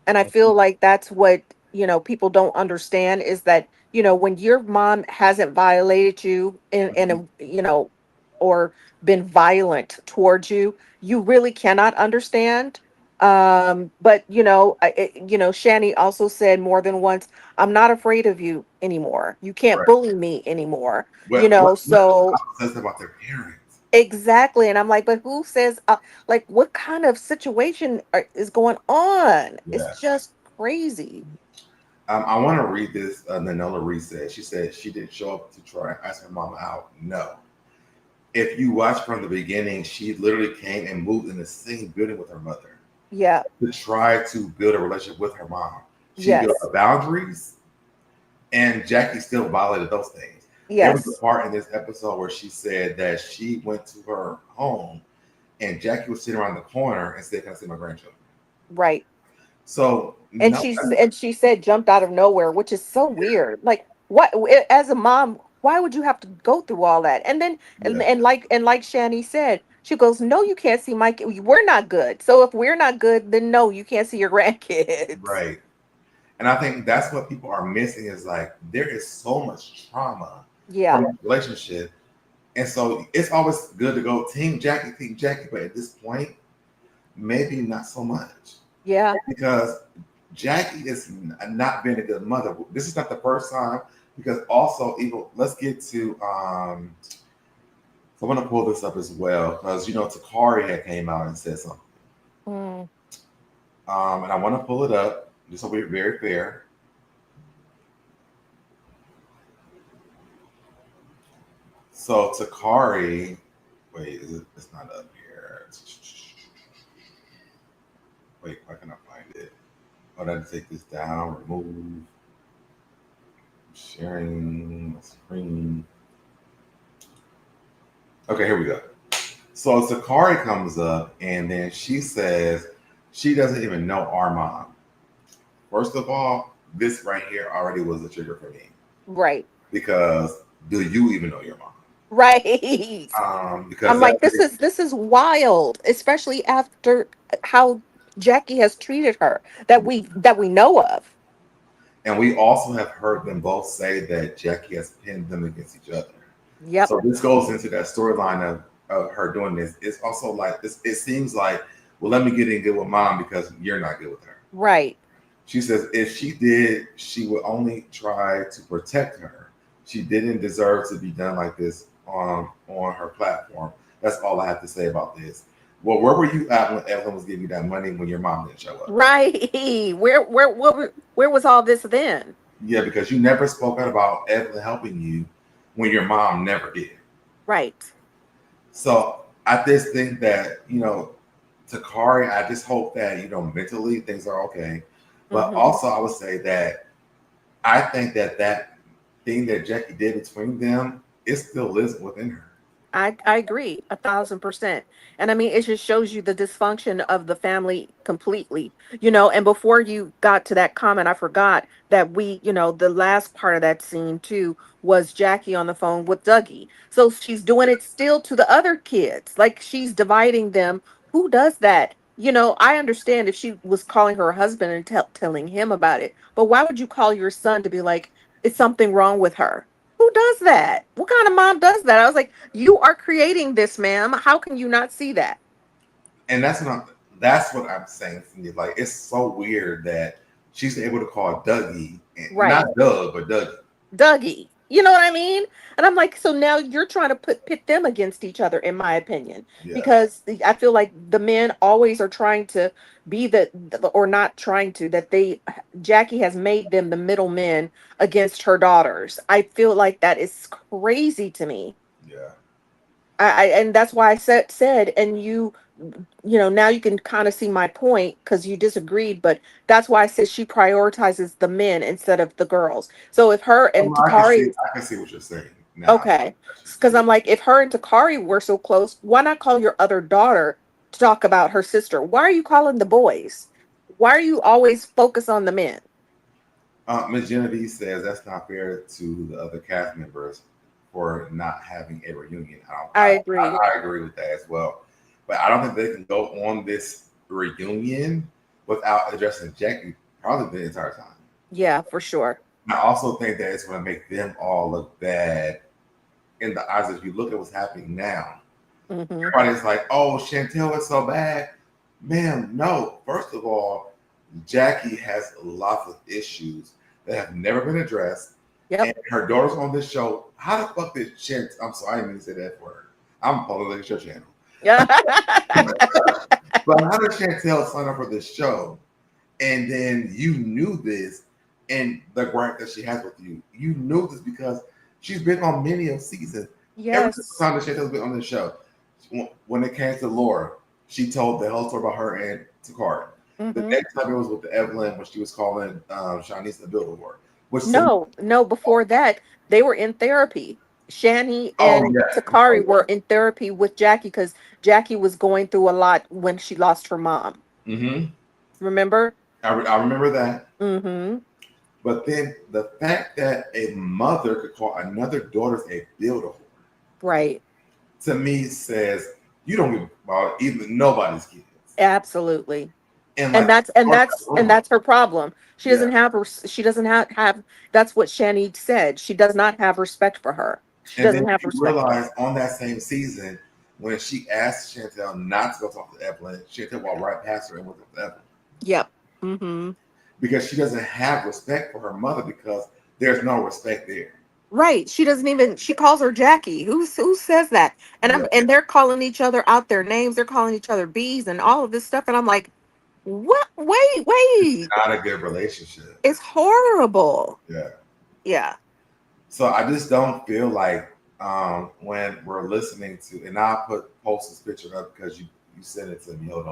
And I feel like that's what, people don't understand is that, when your mom hasn't violated you in a, or been violent towards you, you really cannot understand. But Shani also said more than once, I'm not afraid of you anymore. You can't right. bully me anymore. What So says about their parents? exactly. And I'm like, but who says, like, what kind of situation is going on? It's Yeah. just crazy. I want to read this. Nanola Reese said. She said she didn't show up to try and ask her mama out. No. If you watch from the beginning, she literally came and moved in the same building with her mother Yeah. to try to build a relationship with her mom. She built Yes. boundaries, and Jackie still violated those things. There was a Yes. part in this episode where she said that she went to her home and Jackie was sitting around the corner and said, "Can I see my grandchildren?" Right. So And no, she said jumped out of nowhere, which is so weird. Like, what, as a mom, why would you have to go through all that? And then yeah, and like Shani said, she goes, "No, you can't see my we're not good. So if we're not good, then no, you can't see your grandkids." right. And I think that's what people are missing is like there is so much trauma Yeah. from that relationship. And so it's always good to go Team Jackie, but at this point, maybe not so much. Yeah. Because Jackie is not being a good mother. This is not the first time. Because also, even let's get to so I'm gonna pull this up as well because Takari had came out and said something. Mm. And I want to pull it up just so we're very fair. So Takari, wait, it's not up here. Wait, why can I find it? Oh, I have to take this down, remove, sharing my screen. Okay, here we go. So Sakari comes up and then she says she doesn't even know our mom. First of all, this right here already was a trigger for me Right. because do you even know your mom? Right. Because I'm that, like, this is wild, especially after how Jackie has treated her that we know of. and we also have heard them both say that Jackie has pinned them against each other. Yep. So this goes into that storyline of her doing this. It's also like it seems like, well, let me get in good with mom because you're not good with her. Right. She says if she did, she would only try to protect her. She didn't deserve to be done like this on her platform. That's all I have to say about this. Well, where were you at when Evelyn was giving you that money when your mom didn't show up? Right. Where was all this then? Yeah, because you never spoke out about Evelyn helping you when your mom never did. Right. So I just think that, Takari, I just hope that, mentally things are okay. But Hmm. also I would say that I think that thing that Jackie did between them, it still lives within her. I agree 1,000%. And I mean, it just shows you the dysfunction of the family completely, and before you got to that comment, I forgot that the last part of that scene too was Jackie on the phone with Dougie. So she's doing it still to the other kids. Like she's dividing them. Who does that? I understand if she was calling her husband and telling him about it, but why would you call your son to be like, Is something wrong with her? Who does that? What kind of mom does that? I was like, you are creating this, ma'am. How can you not see that? And that's what I'm saying, Cindy. Like, it's so weird that she's able to call Dougie, Right. not Doug, but Dougie. Dougie. You know what I mean? And I'm like, so now you're trying to pit them against each other, in my opinion, Yeah. because I feel like the men always are trying to be or not trying to, that Jackie has made them the middlemen against her daughters. I feel like that is crazy to me. Yeah. And that's why I said, and now you can kind of see my point because you disagreed, but that's why I said she prioritizes the men instead of the girls. So if her Oh, and no, I can see. Takari, I can see what you're saying now. okay, because I'm like, if her and Takari were so close, why not call your other daughter to talk about her sister? Why are you calling the boys? Why are you always focus on the men? Ms. Genevieve says that's not fair to the other cast members for not having a reunion. I agree. I agree with that as well. But I don't think they can go on this reunion without addressing Jackie probably the entire time. Yeah, for sure. I also think that it's going to make them all look bad in the eyes. If you look at what's happening now, Hmm. everybody's like, "Oh, Chantel is so bad." Ma'am, no. First of all, Jackie has lots of issues that have never been addressed. Yep. And her daughter's on this show. How the fuck did Chantel? I'm sorry, I didn't mean to say that word. I'm probably like your channel. Yeah. But how did Chantel sign up for this show? And then you knew this, and the gripe that she has with you, you knew this because she's been on many of seasons. Every Yes. time that Chantel's been on the show, when it came to Laura, she told the whole story about her and Takara. The Hmm. next time it was with the Evelyn when she was calling Shanice the builder word. Which No, before that, they were in therapy. Shani oh and yeah, Takari were in therapy with Jackie because Jackie was going through a lot when she lost her mom. mm-hmm. Remember? I remember that. Mm-hmm. But then the fact that a mother could call another daughter a builder Right. to me says you don't give about even nobody's kids. Absolutely. And And like, that's her problem. She yeah. doesn't have she doesn't have that's what Shani said. She does not have respect for her. She And then doesn't have you respect for her. realize on that same season when she asked Chantel not to go talk to Evelyn, Chantel walked right past her and went to Evelyn Yep. Mm-hmm. because she doesn't have respect for her mother because there's no respect there. Right. She doesn't even she calls her Jackie. Who says that? And Yeah. and they're calling each other out their names. They're calling each other bees and all of this stuff. And I'm like, what? Wait. Not a good relationship. It's horrible. Yeah. Yeah. So I just don't feel like when we're listening to, and I'll post this picture up because you sent it to me. Hold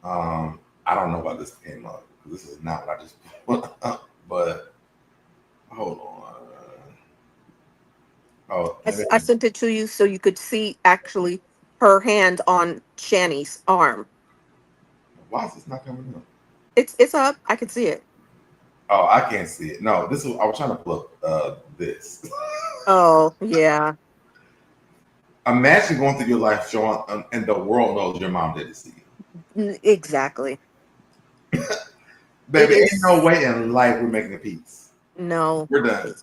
on. I don't know why this came up because this is not what I just put up. But hold on. Oh, I sent it to you so you could see actually her hand on Shani's arm. why is this not coming up? It's up. I can see it. Oh, I can't see it. No, this is. I was trying to pull up this. Oh yeah. Imagine going through your life showing, and the world knows your mom didn't see you. Exactly. It Baby, ain't no is way in life we're making a peace. no. We're done.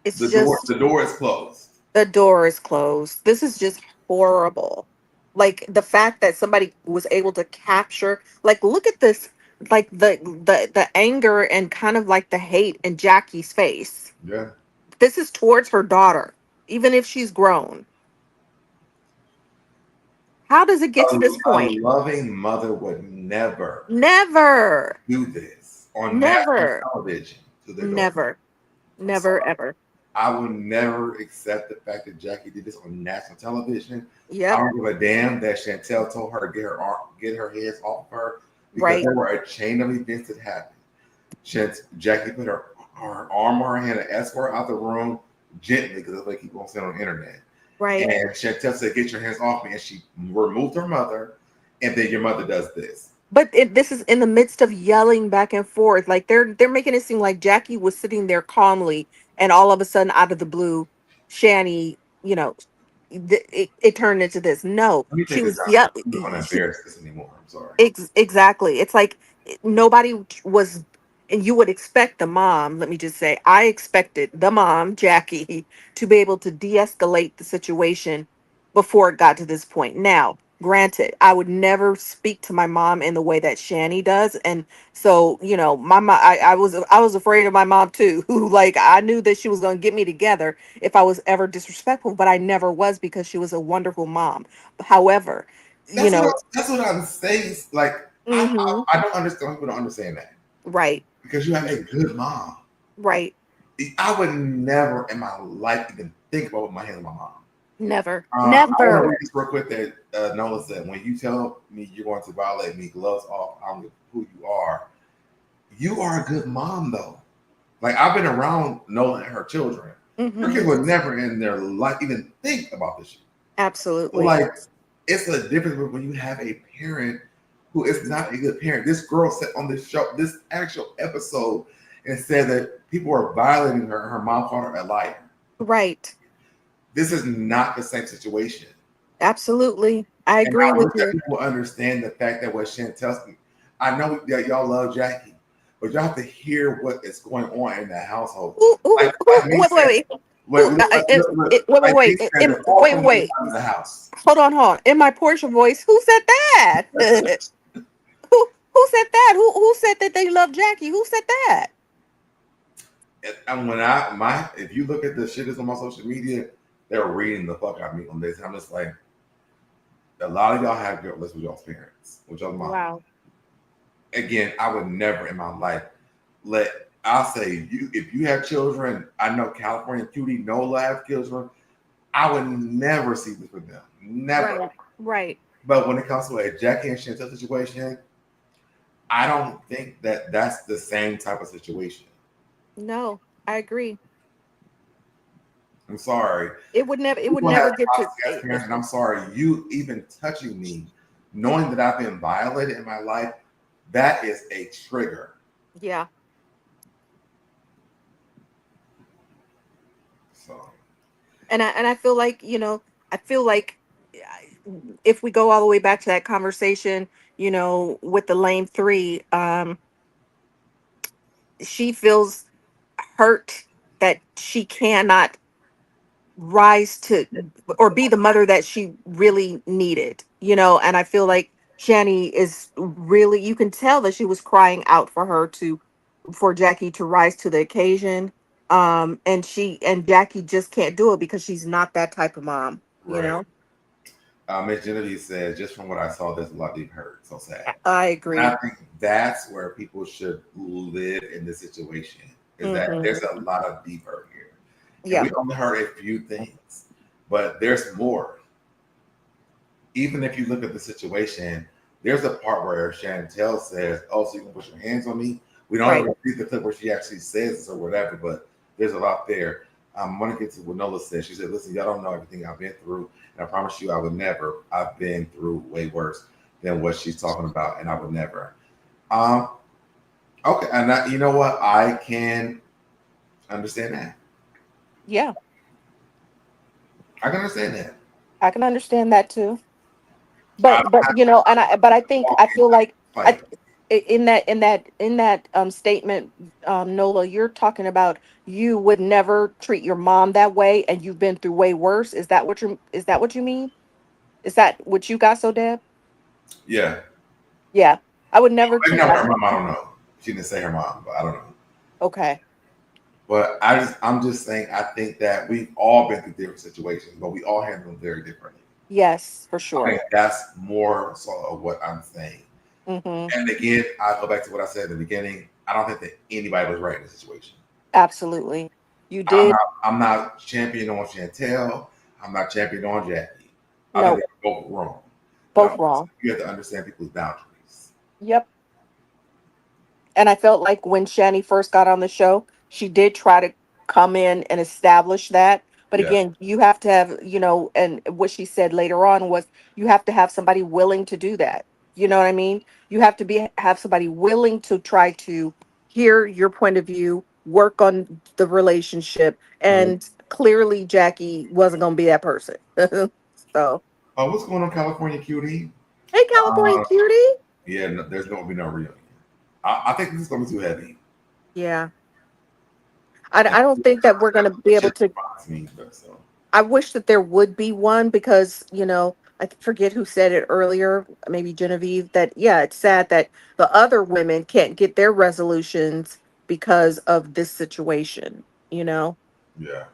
It's The just door is closed. the door is closed. This is just horrible. Like the fact that somebody was able to capture, like, look at this, like the anger and kind of like the hate in Jackie's face. Yeah. This is towards her daughter, even if she's grown. How does it get to this A point? loving mother would never Never, do this on national never, television to their daughter. never, I'm never, sorry. ever. I would never accept the fact that Jackie did this on national television. I Yep. don't give a damn that Chantel told her to get her hands off of her because Right. there were a chain of events that happened. Jackie put her arm on her hand and asked her out the room gently because that's what they keep on saying on the internet. Right. And Chantel said, "Get your hands off me," and she removed her mother. And then your mother does this. But this is in the midst of yelling back and forth. Like they're making it seem like Jackie was sitting there calmly, and all of a sudden, out of the blue, Shani, it turned into this. No, Let me she take this was down. yeah. I'm not going to embarrass this anymore. I'm sorry. Exactly. It's like nobody was and you would expect the mom, let me just say, I expected the mom, Jackie, to be able to de-escalate the situation before it got to this point. Now, granted, I would never speak to my mom in the way that Shani does. And so, my mom, I was afraid of my mom too, who, like, I knew that she was going to get me together if I was ever disrespectful, but I never was, because she was a wonderful mom. However, you know, That's what I'm saying. Like, hmm I don't understand. People don't understand that right, because you have a good mom. right, I would never in my life even think about putting my hands on my mom. never, I want to never. read this real quick that Nola said, when you tell me you're going to violate me, gloves off, I'm who you are. You are a good mom, though. Like, I've been around Nola and her children. Her kids hmm would never in their life even think about this shit. Absolutely. Like, it's a difference when you have a parent who is not a good parent. This girl said on this show, this actual episode, and said that people are violating her. Her mom called her a liar. Right. This is not the same situation. Absolutely. I And agree I with wish that you. people understand the fact that what Chantel's, I know that y'all love Jackie, but y'all have to hear what is going on in the household. Like me Wait, said, wait, wait. Who, wait, wait, like me wait. said, they're all Wait, from one wait. side of the house. Hold on, hold on. In my Portia voice, who said that? Who said that? Who said that they love Jackie? Who said that? And when if you look at the shit that's on my social media, they're reading the fuck out of me on this. I'm just like, a lot of y'all have good lists with y'all's parents, with y'all's mom. Wow. Again, I would never in my life I'll say if you have children, I know California Cutie, Nola have children. I would never see this with them. Never. Right. Right. But when it comes to a Jackie and Chantel situation, I don't think that that's the same type of situation. No, I agree. I'm sorry. It would never. It would People have never get to. toxic ass parents, and I'm sorry. You even touching me, knowing that I've been violated in my life, that is a trigger. Yeah. So And I feel like, I feel like, if we go all the way back to that conversation, with the lame three, she feels hurt that she cannot rise to, or be the mother that she really needed, and I feel like Shani is really, you can tell that she was crying out for Jackie to rise to the occasion. And Jackie just can't do it because she's not that type of mom, right. Miss Genevieve says, just from what I saw, there's a lot deep hurt. So sad. I And agree. I think that's where people should live in this situation. Is that Hmm. there's a lot of deep hurt here. And Yeah. we only heard a few things, but there's more. Even if you look at the situation, there's a part where Chantel says, "Oh, so you can put your hands on me." We don't Right. even see the clip where she actually says this or whatever, but there's a lot there. I want to get to what Nola said. She said, "Listen, y'all don't know everything I've been through, and I promise you, I would never. I've been through way worse than what she's talking about, and I would never." Um, okay, and you know what? I can understand that. Yeah. I can understand that. I can understand that too. I'm But I feel like, I like, in that statement, Nola, you're talking about, you would never treat your mom that way, and you've been through way worse. Is that what you mean? Is that what you got, so Deb? yeah. Yeah. I would never Maybe treat not my her mom. I don't know. She didn't say her mom, but I don't know. Okay. But I'm just saying, I think that we've all been through different situations, but we all handle them very differently. Yes, for I sure. think that's more so of what I'm saying. Mm-hmm. And again, I go back to what I said in the beginning. I don't think that anybody was right in the situation. Absolutely. You I'm did. not. I'm not championing on Chantel. I'm not championing on Jackie. I think No, they're both wrong. both But wrong. you have to understand people's boundaries. Yep. And I felt like when Shani first got on the show, she did try to come in and establish that. But Yeah. again, you have to have, and what she said later on was, you have to have somebody willing to do that. You know what I mean? You have to have somebody willing to try to hear your point of view, work on the relationship. Mhm. And clearly Jackie wasn't going to be that person. So, What's going on, California cutie? hey, California Uh, cutie. yeah, no, there's going to be no reunion. I think this is going to be too heavy. Yeah. I don't think that we're going to be able Shit to. bothers me, but so I wish that there would be one because, I forget who said it earlier, maybe Genevieve, that, yeah, it's sad that the other women can't get their resolutions because of this situation, you know? yeah.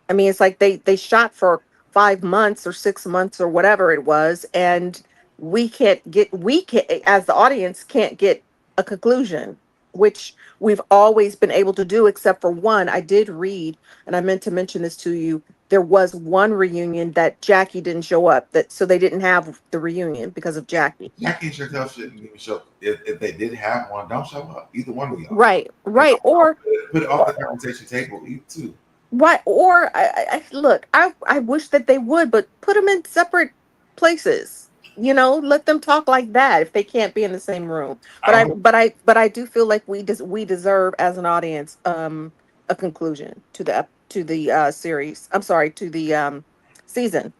I mean, it's like they shot for 5 months or 6 months or whatever it was, and we can't, as the audience, can't get a conclusion, which we've always been able to do, except for one. I did read, and I meant to mention this to you. There was one reunion that Jackie didn't show up, that so they didn't have the reunion because of Jackie. Jackie and Chantel shouldn't even show. If they did have one, don't show up. Either one of y'all. Right, And right, or put it off the conversation table. You too. what? Or look, I wish that they would, but put them in separate places. Let them talk like that if they can't be in the same room. I don't. But I do feel like we deserve as an audience a conclusion to the series. I'm sorry, to the season.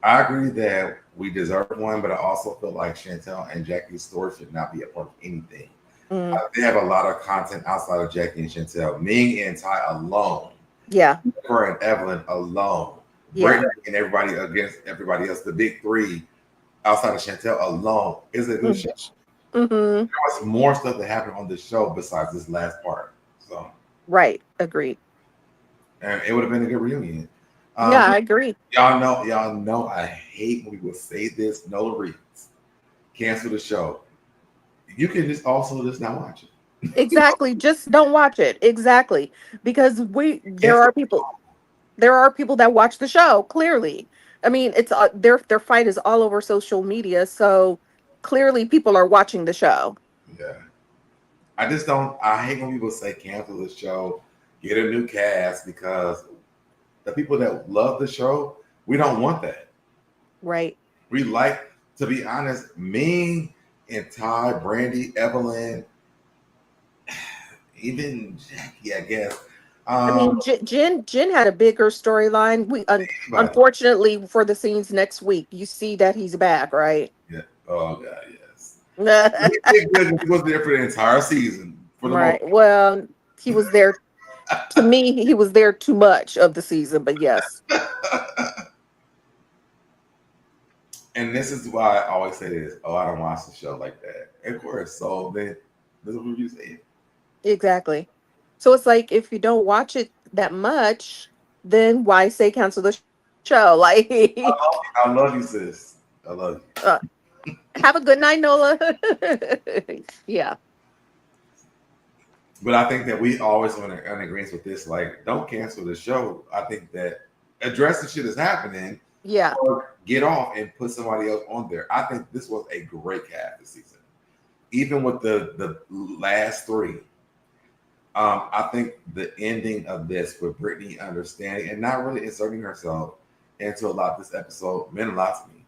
I agree that we deserve one, but I also feel like Chantel and Jackie's story should not be a part of anything. Mm, They have a lot of content outside of Jackie and Chantel. Ming and Ty alone. yeah, Her and Evelyn alone. yeah. Brittany and everybody against everybody else. The big three outside of Chantel alone is a good Mm, show. mm-hmm. There was more stuff that happened on the show besides this last part. So, Right. Agreed. and it would have been a good reunion. Yeah, Um, I agree. y'all know I hate when people say this. No reasons. Cancel the show. You can just also just not watch it. Exactly. Just don't watch it. Exactly. Because Cancel. there are people that watch the show, clearly. I mean, it's their fight is all over social media, so clearly people are watching the show. Yeah. I just don't. I hate when people say cancel the show, get a new cast, because the people that love the show, we don't want that. Right. We like, to be honest, Ming and Ty, Brandi, Evelyn, even Jackie, I guess. I Um, mean, Jen had a bigger storyline. but Unfortunately for the scenes next week, you see that he's back, right? yeah, oh god, yes. He did good. He was there for the entire season for the most. Right. Well, he was there. To me, he was there too much of the season, but yes. And this is why I always say this. Oh, I don't watch the show like that. Of course. So then this is what you say. Exactly. So it's like if you don't watch it that much, then why say cancel the show? Like, I love you, sis. I love you. uh, have a good night, Nola. Yeah. But I think that we always want to in agreement with this. Like, don't cancel the show. I think that address the shit that's happening, Yeah. or get off and put somebody else on there. I think this was a great cast this season. Even with the last three. I think the ending of this with Brittany understanding and not really inserting herself into a lot of this episode meant a lot to me.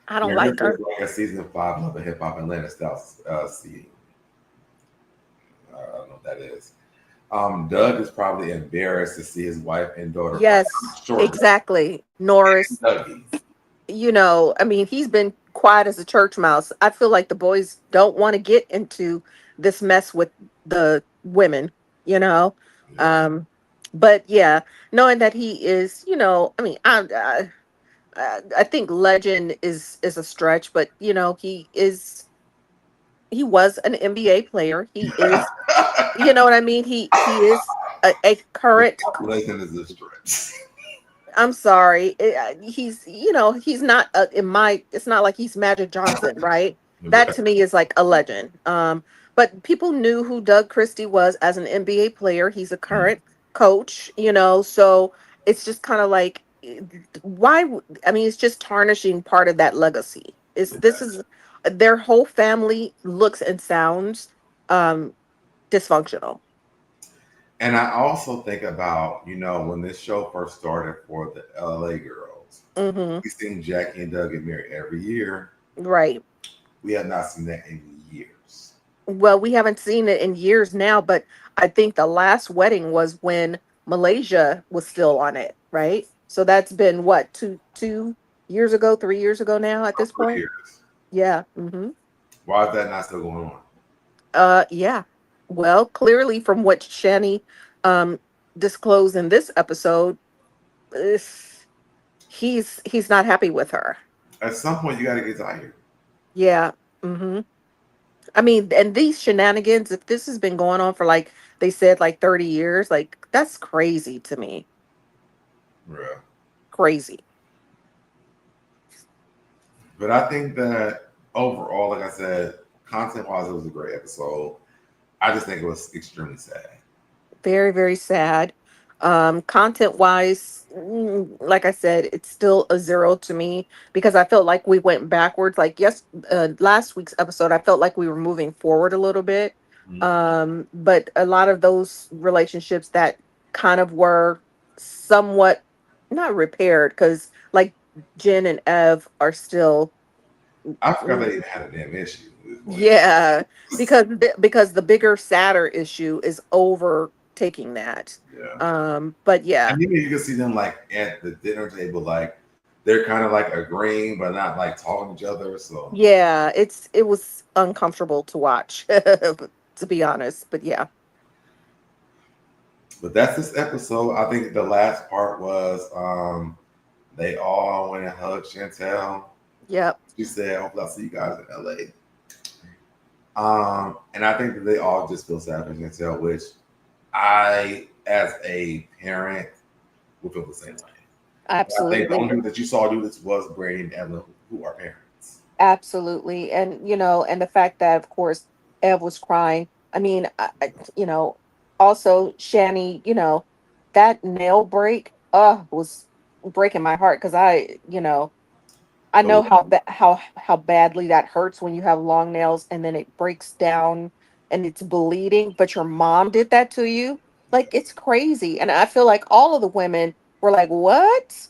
I don't Yeah, this like was her. like a season 5 of the Hip Hop Atlanta style season. I don't know what that is. Doug is probably embarrassed to see his wife and daughter fight. Yes, I'm sure exactly. Norris, Dougie. I mean, he's been quiet as a church mouse. I feel like the boys don't want to get into this mess with the women, you know. Yeah. But yeah, knowing that he is, I mean, I think legend is a stretch, but he was an NBA player. He is, you know what I mean? He is a current. Legend is a stretch. I'm sorry. He's not it's not like he's Magic Johnson, right? That to me is like a legend. But people knew who Doug Christie was as an NBA player. He's a current coach, so it's just kind of like I mean, it's just tarnishing part of that legacy. This is their whole family looks and sounds um dysfunctional. And I also think about, when this show first started for the LA girls, Hmm. we seen Jackie and Doug get married every year. Right. We have not seen that in years. Well, we haven't seen it in years now, but I think the last wedding was when Malaysia was still on it, right? So that's been what, 2 years ago, 3 years ago now at this For point? years. Yeah. Hmm. Why is that not still going on? Yeah. Well, clearly from what Shani um disclosed in this episode, is he's not happy with her. At some point, you got to get tired. Yeah. Mm-hmm. I mean, and these shenanigans, if this has been going on for like they said like 30 years, like that's crazy to me. Yeah. Crazy. But I think that overall, like I said, content wise, it was a great episode. I just think it was extremely sad. Very, very sad. Content wise, like I said, it's still a zero to me because I felt like we went backwards. Like, yes, last week's episode, I felt like we were moving forward a little bit. Mhm. But a lot of those relationships that kind of were somewhat not repaired because, like, Jen and Ev are still. I forgot they even had a damn issue. Yeah, because the bigger, sadder issue is overtaking that. Yeah. But yeah, And even you can see them like at the dinner table, like they're kind of like agreeing, but not like talking to each other. So yeah, it was uncomfortable to watch, to be honest. But yeah, but that's this episode. I think the last part was they all went and hugged Chantel. yep, She said, hopefully I'll see you guys in LA. And I think that they all just feel sad for Chantel, which I, as a parent, would feel the same way. I think the absolutely. only people that you saw do this was Brandi and Evelyn, who are parents. Absolutely. And, and the fact that, of course, Ev was crying. I mean, also Shani, that nail break, was breaking my heart because I know So how badly that hurts when you have long nails and then it breaks down and it's bleeding, but your mom did that to you. Like it's crazy. And I feel like all of the women were like, "What?"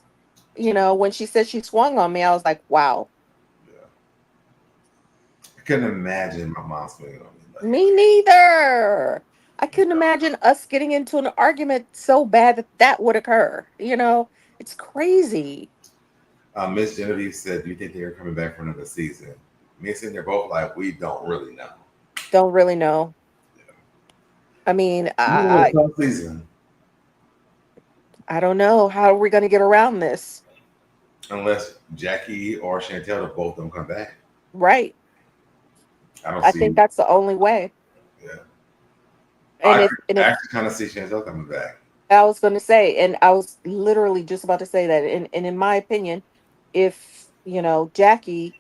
When she said she swung on me, I was like, "Wow." yeah. I couldn't imagine my mom swinging on me like Me neither. I couldn't imagine us getting into an argument so bad that that would occur. It's crazy. Miss Genevieve said, do you think they're coming back for another season? Me and Cindy are both like, we don't really know. Don't really know. I mean, It's a tough season. I don't know how are we going to get around this. Unless Jackie or Chantel, both don't come back. Right. I don't I think see. that's the only way. Yeah. And I if actually kind of see Chantel coming back. I was going to say, and I was literally just about to say that, and in my opinion, if Jackie,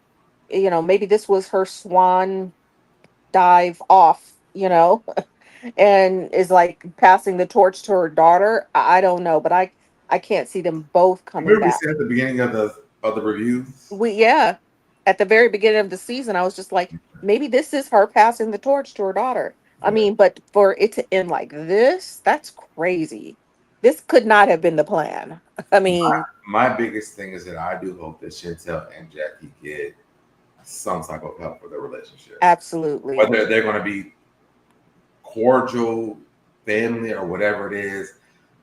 maybe this was her swan dive off, and is like passing the torch to her daughter. I don't know, but I can't see them both coming Remember we back. said at the beginning of the reviews? Yeah, at the very beginning of the season, I was just like, maybe this is her passing the torch to her daughter. I Yeah. mean, but for it to end like this, that's crazy. This could not have been the plan. I mean, My biggest thing is that I do hope that Chantel and Jackie get some type of help for their relationship. absolutely. Whether they're going to be cordial, family, or whatever it is,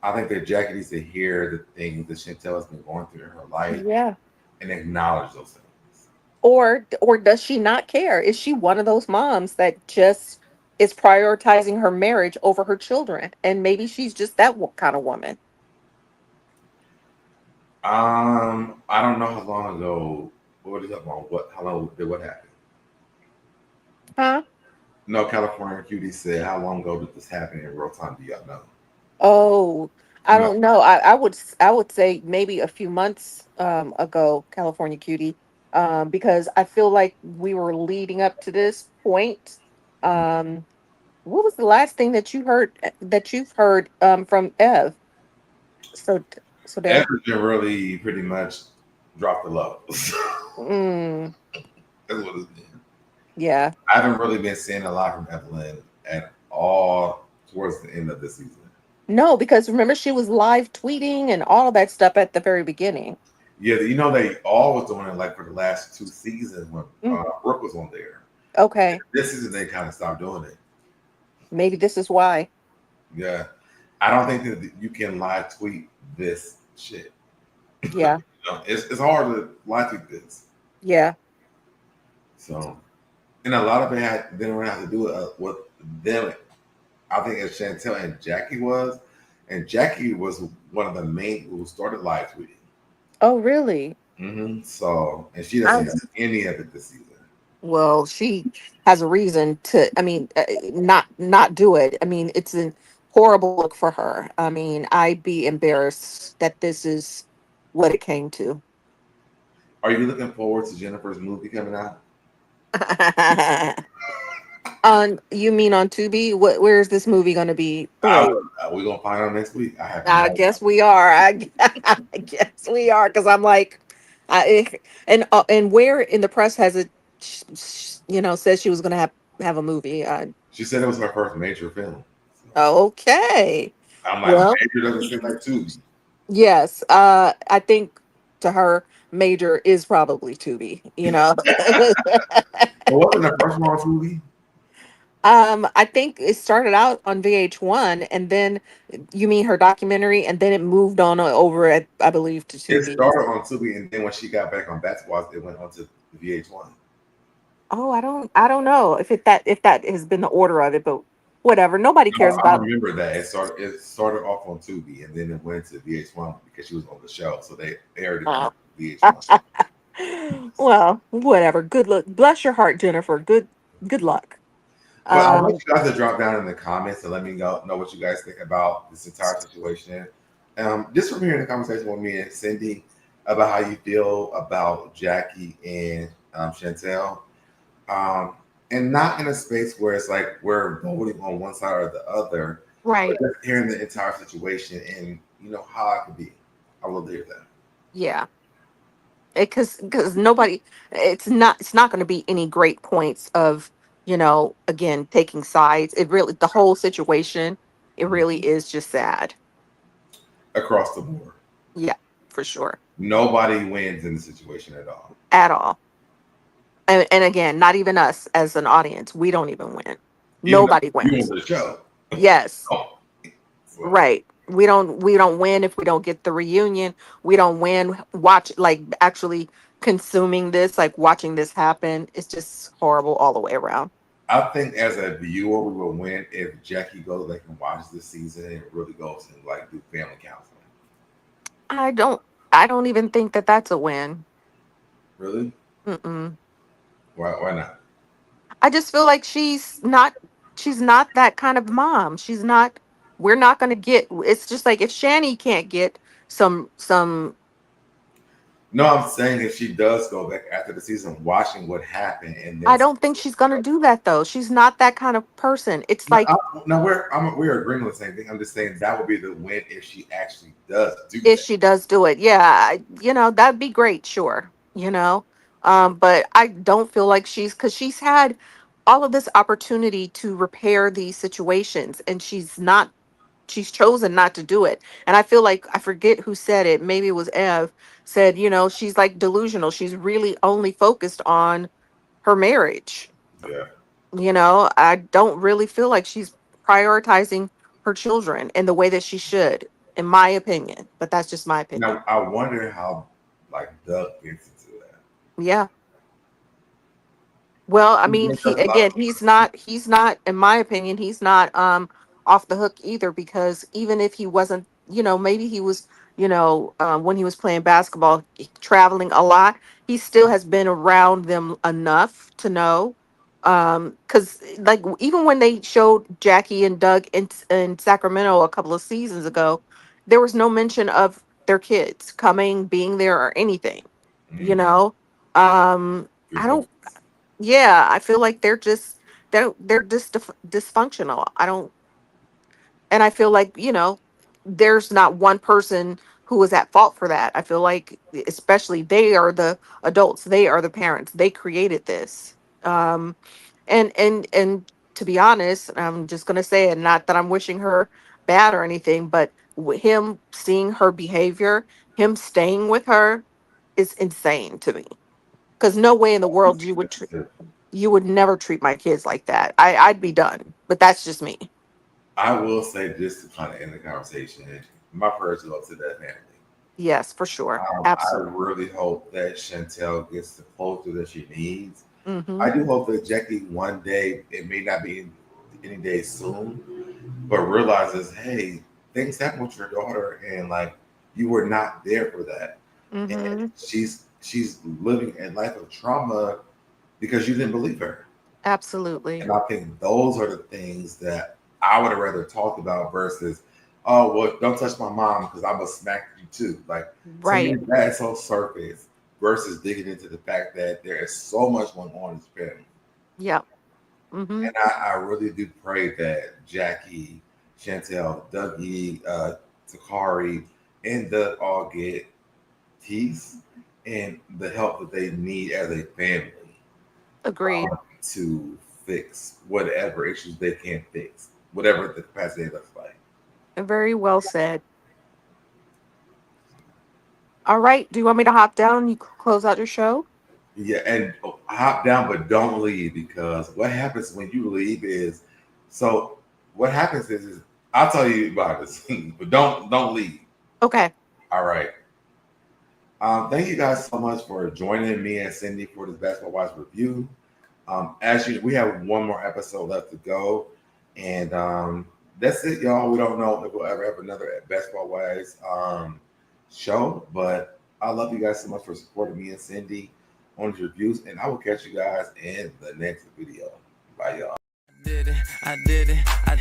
I think that Jackie needs to hear the things that Chantel has been going through in her life Yeah. and acknowledge those things. Or does she not care? Is she one of those moms that just is prioritizing her marriage over her children? And maybe she's just that kind of woman. I don't know how long ago. What is that long? How long did what happened? Huh? No, California Cutie said, how long ago did this happen in real time? Do y'all know? Oh, I No. don't know. I would say maybe a few months ago, California Cutie, because I feel like we were leading up to this point. Um, what was the last thing that you've heard from Ev? So so there. Everton really pretty much dropped the low. Mm, That's what it's been. yeah. I haven't really been seeing a lot from Evelyn at all towards the end of the season. No, because remember she was live tweeting and all of that stuff at the very beginning. Yeah, they all was doing it like for the last 2 seasons when Mm, Brooke was on there. okay, This season they kind of stopped doing it. maybe this is why. Yeah, I don't think that you can live tweet this shit. Yeah, It's hard to live tweet this. yeah. So And a lot of it had didn't have to do with them. I think as Chantel and Jackie was, and Jackie was one of the main who started live tweeting. Oh, really? So, and she I, doesn't have any of it this season. well, she has a reason to. I mean, not do it. I mean, it's a horrible look for her. I mean, I'd be embarrassed that this is what it came to. Are you looking forward to Jennifer's movie coming out? On you mean on Tubi? What? Where is this movie going to be played? We're gonna find out next week. I have I no. guess we are. I guess we are because I'm like, and where in the press has it, says she was going to have a movie. She said it was her first major film. So Okay. I'm like, Well, major doesn't seem like Tubi. yes. I think to her, major is probably Tubi. But wasn't the first one on Tubi? I think it started out on VH1, and then you mean her documentary, and then it moved on over at, I believe, to It Tubi. started on Tubi, and then when she got back on Basketball, it went on to VH1. Oh, I don't know if that has been the order of it, but whatever. Nobody cares I about. remember that it started off on Tubi, and then it went to VH1 because she was on the show, so they aired it on Oh. VH1. Well, whatever. Good luck. Bless your heart, Jennifer. Good luck. But I want Um, you guys to drop down in the comments and let me know what you guys think about this entire situation. Just from hearing the conversation with me and Cindy about how you feel about Jackie and Chantel, and not in a space where it's like we're voting on one side or the other, but right. just hearing the entire situation and how I could be. I will leave that. Yeah. Because nobody, it's not going to be any great points of, again, taking sides. It really, the whole situation, it Mhm. really is just sad. Across the board, Yeah, for sure. nobody wins in the situation at all. At all. And again, not even us as an audience, we don't even win. Even though Nobody you on wins. the show. Yes. Oh, so Right. We don't win if we don't get the reunion. We don't win watch like actually consuming this, like watching this happen. It's just horrible all the way around. I think as a viewer, we will win if Jackie goes back and watches this season and really goes and like do family counseling. I don't I don't even think that that's a win. Really? Mm-mm. Why not? I just feel like she's not that kind of mom. She's not we're not going to get it's just like if Shani can't get some No, I'm saying if she does go back after the season, watching what happened, and then I don't think she's going to do that though. She's not that kind of person. It's no, like we're agreeing on the same thing. I'm just saying that would be the win if she actually does do if that. she does do it, yeah, that'd be great, sure. But I don't feel like because she's had all of this opportunity to repair these situations, and she's chosen not to do it. And I feel like, I forget who said it, maybe it was Ev, said, she's like delusional. She's really only focused on her marriage. Yeah. I don't really feel like she's prioritizing her children in the way that she should, in my opinion. But that's just my opinion. Now I wonder how like Doug gets into that. Yeah. Well, I mean, That's a lot of he's not, in my opinion, he's not off the hook either, because even if he wasn't, maybe he was, when he was playing basketball, traveling a lot, he still has been around them enough to know. Because like even when they showed Jackie and Doug in Sacramento a couple of seasons ago, there was no mention of their kids coming, being there, or anything. You mm, know, good I point. don't. Yeah, I feel like they're just dysfunctional. I don't, and I feel like, there's not one person who is at fault for that. I feel like, especially, they are the adults, they are the parents, they created this. And to be honest, I'm just gonna say it, not that I'm wishing her bad or anything, but him seeing her behavior, him staying with her, is insane to me. Because no way in the world you would never treat my kids like that. I'd be done. But that's just me. I will say this to kind of end the conversation. My prayers go up to that family. Yes, for sure. I Absolutely. really hope that Chantel gets the closure that she needs. Mm-hmm. I do hope that Jackie one day, it may not be any day soon, but realizes, hey, things happen with your daughter, and like you were not there for that, and Mm-hmm. she's living a life of trauma because you didn't believe her. Absolutely. And I think those are the things that I would have rather talked about versus, oh well, don't touch my mom because I'm gonna smack you too. Like to me, Right. that is so surface versus digging into the fact that there is so much going on in this family. Yeah. Mm-hmm. And I really do pray that Jackie, Chantel, Dougie, Takari, and Doug all get peace and the help that they need as a family Agreed. to fix whatever issues they can fix, whatever the capacity looks like. Very well said. All right. Do you want me to hop down and you close out your show? Yeah, and hop down, but don't leave because what happens when you leave is so. What happens is I'll tell you about this, but don't leave. Okay. All right. Thank you guys so much for joining me and Cindy for this Basketball Wives review. As you, we have one more episode left to go, and that's it, y'all. We don't know if we'll ever have another Basketball Wives show, but I love you guys so much for supporting me and Cindy on these reviews, and I will catch you guys in the next video. Bye, y'all. Did it, I did it, I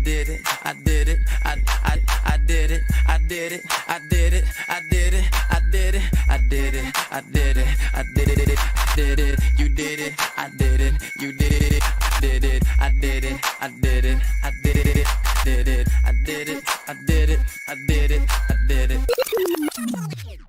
did it, I did it, I did it, I did it, I did it, I did it, I did it, I did it, I did it, I did it, did it, you did it, I did it, you did it, did it, I did it, I did it, I did it, did it, I did it, I did it, I did it, I did it.